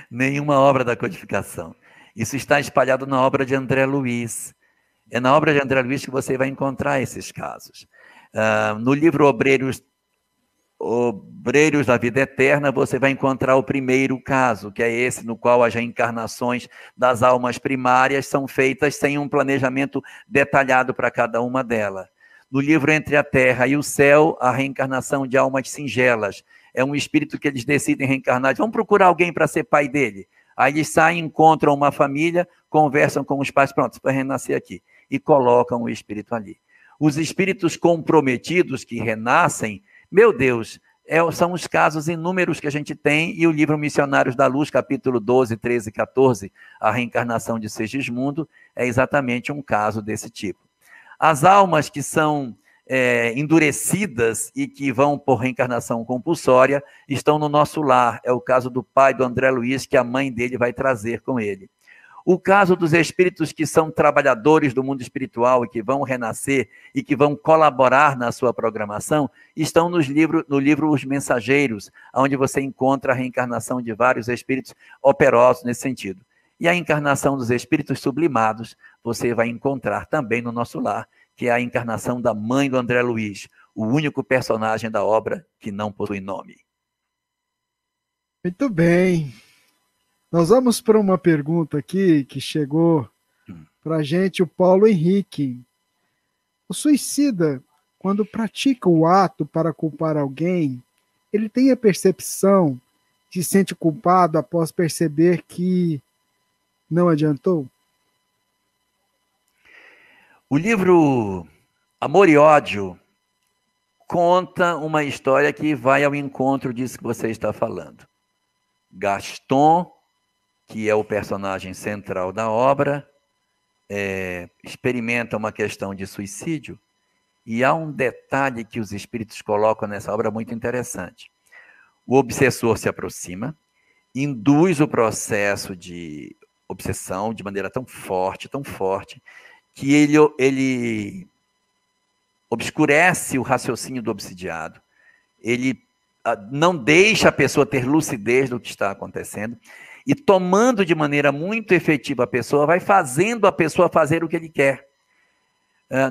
Nenhuma obra da codificação. Isso está espalhado na obra de André Luiz. É na obra de André Luiz que você vai encontrar esses casos. No livro Obreiros da Vida Eterna, você vai encontrar o primeiro caso, que é esse no qual as reencarnações das almas primárias são feitas sem um planejamento detalhado para cada uma delas. No livro Entre a Terra e o Céu, a reencarnação de almas singelas. É um espírito que eles decidem reencarnar. Vamos procurar alguém para ser pai dele. Aí eles saem, encontram uma família, conversam com os pais, pronto, para renascer aqui. E colocam o espírito ali. Os espíritos comprometidos que renascem, meu Deus, são os casos inúmeros que a gente tem, e o livro Missionários da Luz, capítulo 12, 13 e 14, a reencarnação de Segismundo, é exatamente um caso desse tipo. As almas que são endurecidas e que vão por reencarnação compulsória estão no nosso lar. É o caso do pai do André Luiz, que a mãe dele vai trazer com ele. O caso dos espíritos que são trabalhadores do mundo espiritual e que vão renascer e que vão colaborar na sua programação, estão no livro Os Mensageiros, onde você encontra a reencarnação de vários espíritos operosos nesse sentido. E a encarnação dos espíritos sublimados, você vai encontrar também no nosso lar, que é a encarnação da mãe do André Luiz, o único personagem da obra que não possui nome. Muito bem. Nós vamos para uma pergunta aqui que chegou para a gente, o Paulo Henrique. O suicida, quando pratica o ato para culpar alguém, ele tem a percepção de se sente culpado após perceber que não adiantou? O livro Amor e Ódio conta uma história que vai ao encontro disso que você está falando. Gaston, que é o personagem central da obra, experimenta uma questão de suicídio, e há um detalhe que os espíritos colocam nessa obra muito interessante. O obsessor se aproxima, induz o processo de obsessão de maneira tão forte, que ele obscurece o raciocínio do obsidiado, ele não deixa a pessoa ter lucidez do que está acontecendo, e tomando de maneira muito efetiva a pessoa, vai fazendo a pessoa fazer o que ele quer.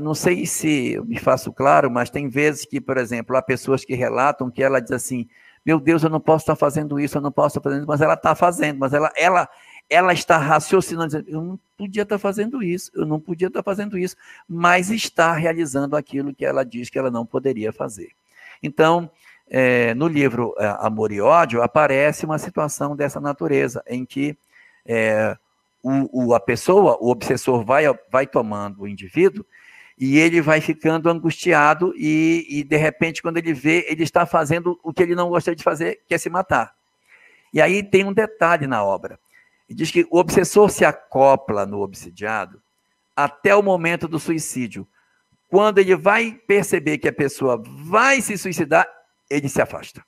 Não sei se eu me faço claro, mas tem vezes que, por exemplo, há pessoas que relatam que ela diz assim, meu Deus, eu não posso estar fazendo isso, eu não posso estar fazendo isso, mas ela está fazendo, mas ela está raciocinando, dizendo, eu não podia estar fazendo isso, eu não podia estar fazendo isso, mas está realizando aquilo que ela diz que ela não poderia fazer. Então, no livro Amor e Ódio, aparece uma situação dessa natureza, em que a pessoa, o obsessor vai tomando o indivíduo, e ele vai ficando angustiado, e de repente, quando ele vê, ele está fazendo o que ele não gostaria de fazer, que é se matar. E aí tem um detalhe na obra. Ele diz que o obsessor se acopla no obsidiado até o momento do suicídio. Quando ele vai perceber que a pessoa vai se suicidar, ele se afasta.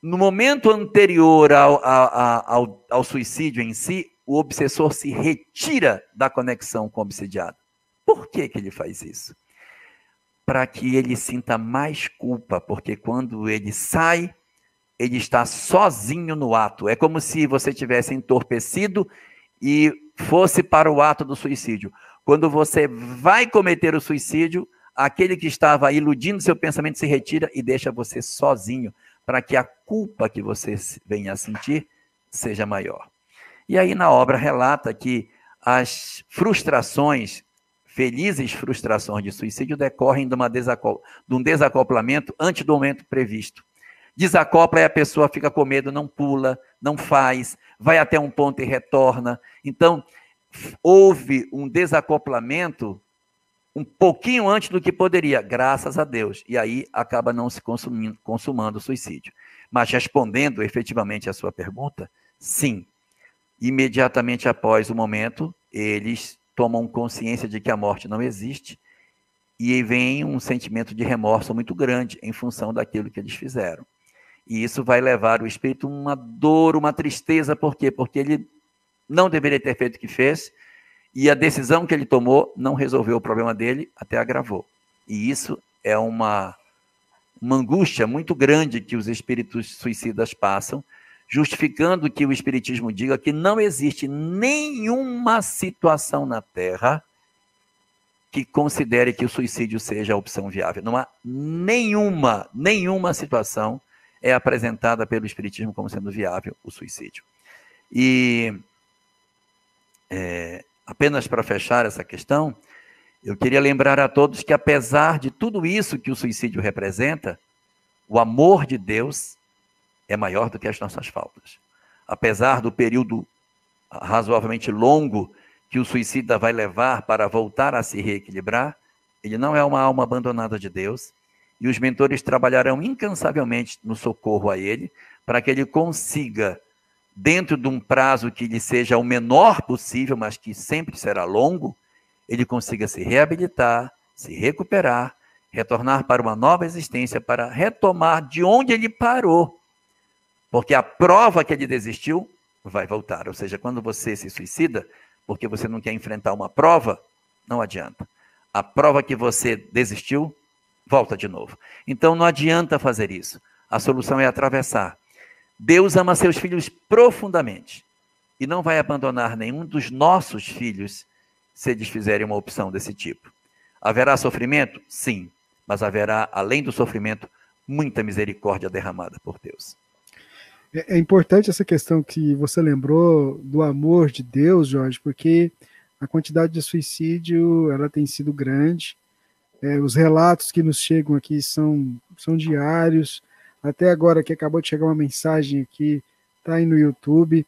No momento anterior ao suicídio em si, o obsessor se retira da conexão com o obsidiado. Por que ele faz isso? Para que ele sinta mais culpa, porque quando ele sai, ele está sozinho no ato. É como se você tivesse entorpecido e fosse para o ato do suicídio. Quando você vai cometer o suicídio, aquele que estava iludindo seu pensamento se retira e deixa você sozinho, para que a culpa que você venha a sentir seja maior. E aí na obra relata que as frustrações, felizes frustrações de suicídio, decorrem de um desacoplamento antes do momento previsto. Desacopla e a pessoa fica com medo, não pula, não faz, vai até um ponto e retorna. Então, houve um desacoplamento um pouquinho antes do que poderia, graças a Deus. E aí acaba não se consumando o suicídio. Mas respondendo efetivamente a sua pergunta, sim. Imediatamente após o momento, eles tomam consciência de que a morte não existe e vem um sentimento de remorso muito grande em função daquilo que eles fizeram. E isso vai levar o espírito a uma dor, uma tristeza. Por quê? Porque ele não deveria ter feito o que fez, e a decisão que ele tomou não resolveu o problema dele, até agravou. E isso é uma angústia muito grande que os espíritos suicidas passam, justificando que o Espiritismo diga que não existe nenhuma situação na Terra que considere que o suicídio seja a opção viável. Não há nenhuma situação é apresentada pelo Espiritismo como sendo viável o suicídio. E apenas para fechar essa questão, eu queria lembrar a todos que, apesar de tudo isso que o suicídio representa, o amor de Deus é maior do que as nossas faltas. Apesar do período razoavelmente longo que o suicida vai levar para voltar a se reequilibrar, ele não é uma alma abandonada de Deus, e os mentores trabalharão incansavelmente no socorro a ele, para que ele consiga, dentro de um prazo que lhe seja o menor possível, mas que sempre será longo, ele consiga se reabilitar, se recuperar, retornar para uma nova existência, para retomar de onde ele parou. Porque a prova que ele desistiu vai voltar. Ou seja, quando você se suicida, porque você não quer enfrentar uma prova, não adianta. A prova que você desistiu, volta de novo. Então não adianta fazer isso. A solução é atravessar. Deus ama seus filhos profundamente e não vai abandonar nenhum dos nossos filhos se eles fizerem uma opção desse tipo. Haverá sofrimento? Sim, mas haverá, além do sofrimento, muita misericórdia derramada por Deus. É importante essa questão que você lembrou do amor de Deus, Jorge, porque a quantidade de suicídio ela tem sido grande. Os relatos que nos chegam aqui são diários. Até agora que acabou de chegar uma mensagem aqui, está aí no YouTube.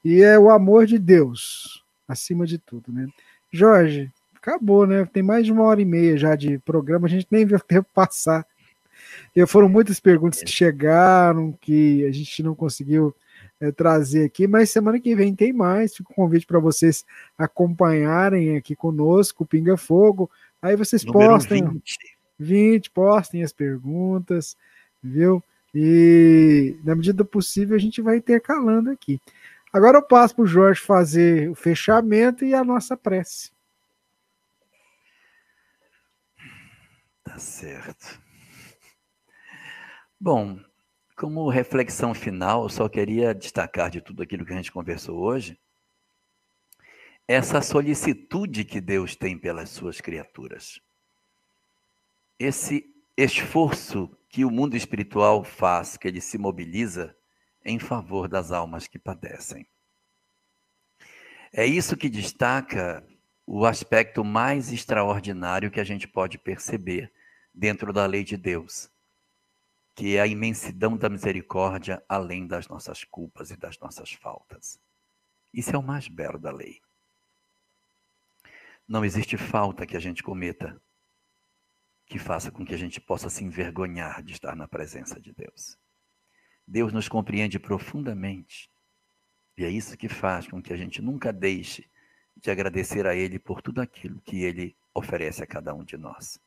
E é o amor de Deus, acima de tudo, né? Jorge, acabou, né? Tem mais de 1h30 já de programa, a gente nem viu o tempo passar. E foram muitas perguntas que chegaram, que a gente não conseguiu trazer aqui, mas semana que vem tem mais. Fica o convite para vocês acompanharem aqui conosco o Pinga Fogo. Aí vocês postem 20, postem as perguntas, viu? E na medida do possível a gente vai intercalando aqui. Agora eu passo para o Jorge fazer o fechamento e a nossa prece. Tá certo. Bom, como reflexão final, eu só queria destacar de tudo aquilo que a gente conversou hoje, essa solicitude que Deus tem pelas suas criaturas. Esse esforço que o mundo espiritual faz, que ele se mobiliza em favor das almas que padecem. É isso que destaca o aspecto mais extraordinário que a gente pode perceber dentro da lei de Deus, que é a imensidão da misericórdia além das nossas culpas e das nossas faltas. Isso é o mais belo da lei. Não existe falta que a gente cometa que faça com que a gente possa se envergonhar de estar na presença de Deus. Deus nos compreende profundamente. E é isso que faz com que a gente nunca deixe de agradecer a Ele por tudo aquilo que Ele oferece a cada um de nós.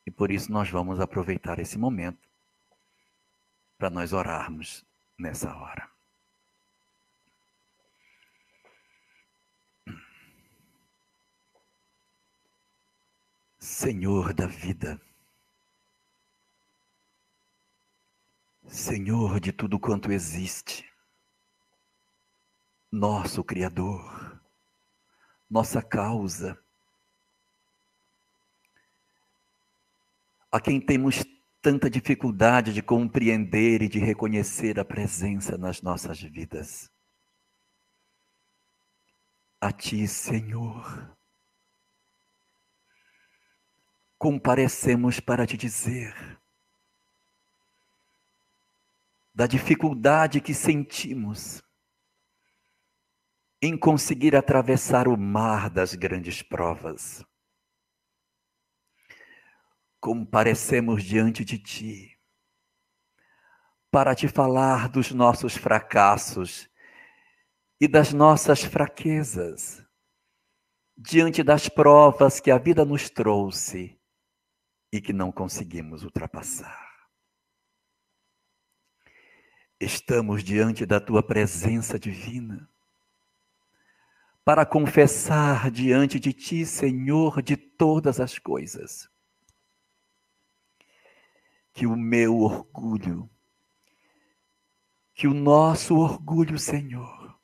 E por isso nós vamos aproveitar esse momento para nós orarmos nessa hora. Senhor da vida, Senhor de tudo quanto existe, nosso Criador, nossa causa, a quem temos tanta dificuldade de compreender e de reconhecer a presença nas nossas vidas. A Ti, Senhor, comparecemos para Te dizer da dificuldade que sentimos em conseguir atravessar o mar das grandes provas. Comparecemos diante de Ti para Te falar dos nossos fracassos e das nossas fraquezas, diante das provas que a vida nos trouxe e que não conseguimos ultrapassar. Estamos diante da Tua presença divina para confessar diante de Ti, Senhor, de todas as coisas, que o meu orgulho que o nosso orgulho, Senhor,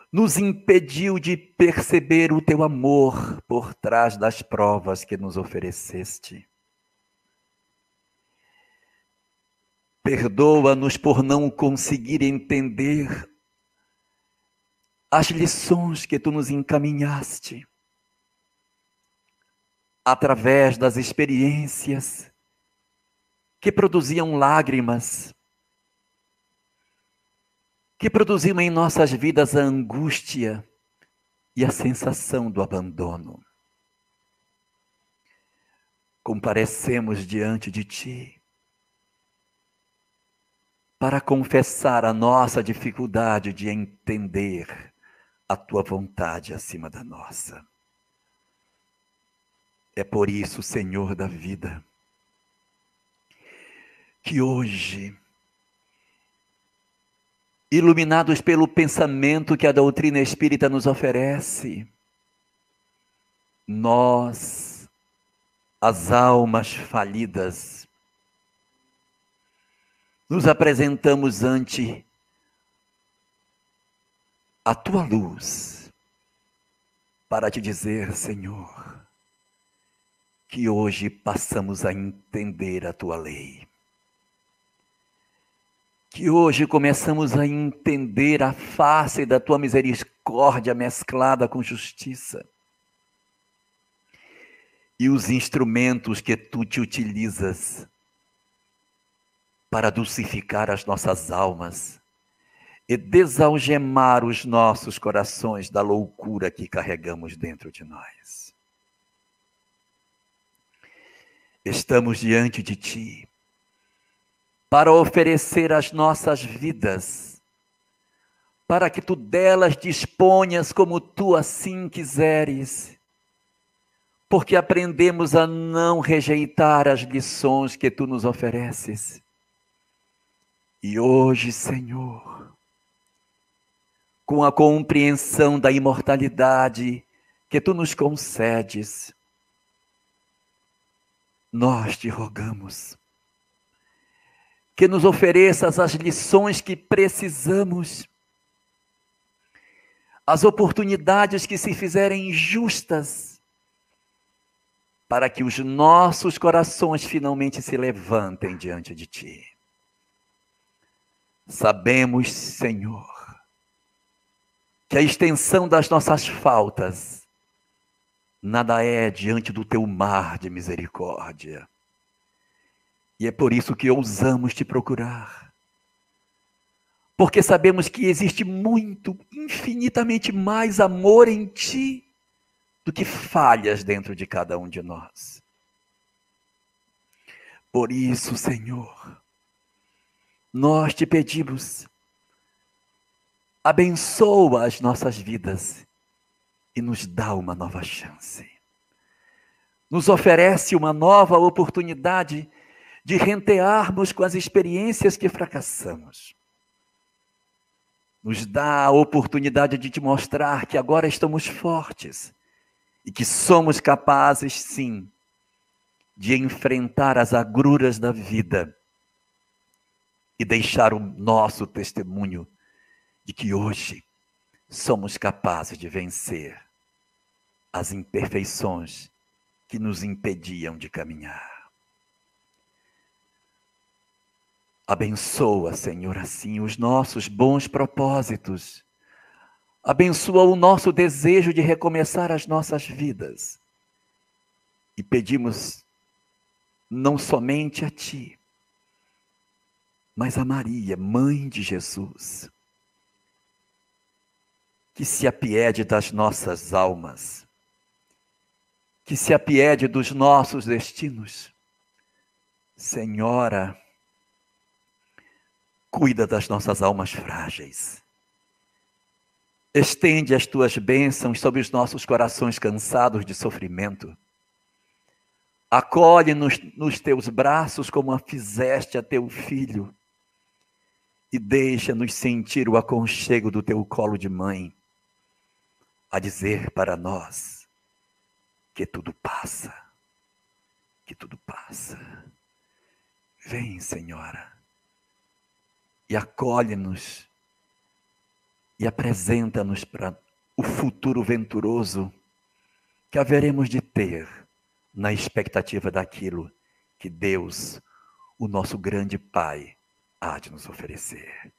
nos impediu de perceber o teu amor por trás das provas que nos ofereceste. Perdoa-nos por não conseguir entender as lições que tu nos encaminhaste através das experiências que produziam lágrimas, que produziam em nossas vidas a angústia e a sensação do abandono. Comparecemos diante de ti para confessar a nossa dificuldade de entender a tua vontade acima da nossa. É por isso, Senhor da vida, que hoje, iluminados pelo pensamento que a doutrina espírita nos oferece, nós, as almas falidas, nos apresentamos ante a tua luz para te dizer, Senhor, que hoje passamos a entender a tua lei. Que hoje começamos a entender a face da tua misericórdia mesclada com justiça. E os instrumentos que tu te utilizas para dulcificar as nossas almas e desalgemar os nossos corações da loucura que carregamos dentro de nós. Estamos diante de ti para oferecer as nossas vidas, para que tu delas disponhas como tu assim quiseres, porque aprendemos a não rejeitar as lições que tu nos ofereces. E hoje, Senhor, com a compreensão da imortalidade que tu nos concedes, nós te rogamos que nos ofereças as lições que precisamos, as oportunidades que se fizerem justas, para que os nossos corações finalmente se levantem diante de ti. Sabemos, Senhor, que a extensão das nossas faltas nada é diante do teu mar de misericórdia. E é por isso que ousamos te procurar. Porque sabemos que existe muito, infinitamente mais amor em ti do que falhas dentro de cada um de nós. Por isso, Senhor, nós te pedimos, abençoa as nossas vidas e nos dá uma nova chance. Nos oferece uma nova oportunidade de rentearmos com as experiências que fracassamos. Nos dá a oportunidade de te mostrar que agora estamos fortes e que somos capazes, sim, de enfrentar as agruras da vida e deixar o nosso testemunho de que hoje somos capazes de vencer as imperfeições que nos impediam de caminhar. Abençoa, Senhor, assim os nossos bons propósitos. Abençoa o nosso desejo de recomeçar as nossas vidas. E pedimos não somente a Ti, mas a Maria, Mãe de Jesus, que se apiede das nossas almas, que se apiede dos nossos destinos. Senhora, cuida das nossas almas frágeis. Estende as tuas bênçãos sobre os nossos corações cansados de sofrimento. Acolhe-nos nos teus braços como a fizeste a teu filho e deixa-nos sentir o aconchego do teu colo de mãe, a dizer para nós que tudo passa, que tudo passa. Vem, Senhora, e acolhe-nos e apresenta-nos para o futuro venturoso que haveremos de ter na expectativa daquilo que Deus, o nosso grande Pai, há de nos oferecer.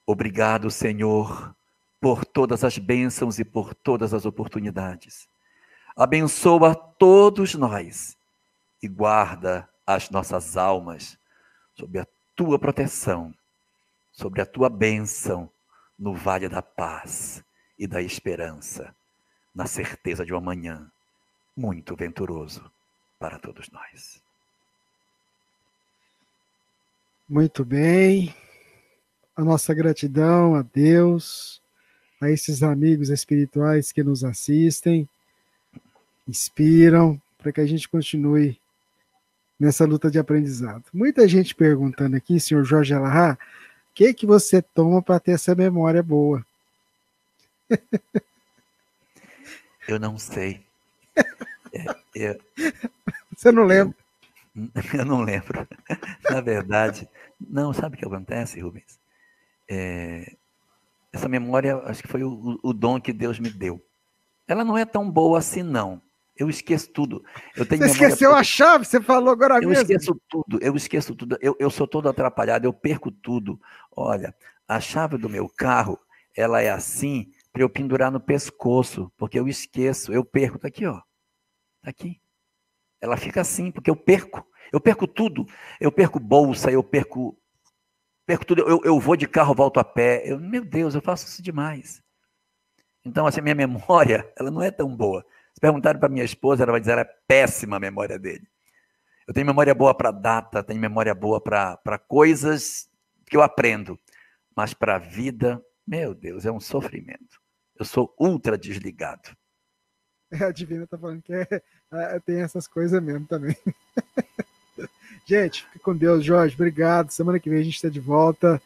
Obrigado, Senhor, por todas as bênçãos e por todas as oportunidades. Abençoa todos nós e guarda as nossas almas sob a tua proteção, sobre a tua bênção no vale da paz e da esperança, na certeza de um amanhã muito venturoso para todos nós. Muito bem. A nossa gratidão a Deus, a esses amigos espirituais que nos assistem, inspiram, para que a gente continue nessa luta de aprendizado. Muita gente perguntando aqui, senhor Jorge Alahá, o que você toma para ter essa memória boa? Eu não sei. Você não lembra? Eu não lembro. Na verdade, não, sabe o que acontece, Rubens? Essa memória, acho que foi o dom que Deus me deu. Ela não é tão boa assim, não. Eu esqueço tudo. Você esqueceu a chave, você falou agora mesmo. Eu esqueço tudo. Eu sou todo atrapalhado, eu perco tudo. Olha, a chave do meu carro, ela é assim para eu pendurar no pescoço, porque eu esqueço, eu perco. Tá aqui, ó. Tá aqui. Ela fica assim, porque eu perco. Eu perco tudo. Eu perco bolsa, eu perco tudo. Eu vou de carro, volto a pé. Meu Deus, eu faço isso demais. Então, assim, minha memória, ela não é tão boa. Se perguntarem para minha esposa, ela vai dizer, ela é péssima a memória dele. Eu tenho memória boa para data, tenho memória boa para coisas que eu aprendo. Mas para a vida, meu Deus, é um sofrimento. Eu sou ultra desligado. A Divina está falando que tem essas coisas mesmo também. Gente, fique com Deus, Jorge. Obrigado. Semana que vem a gente está de volta.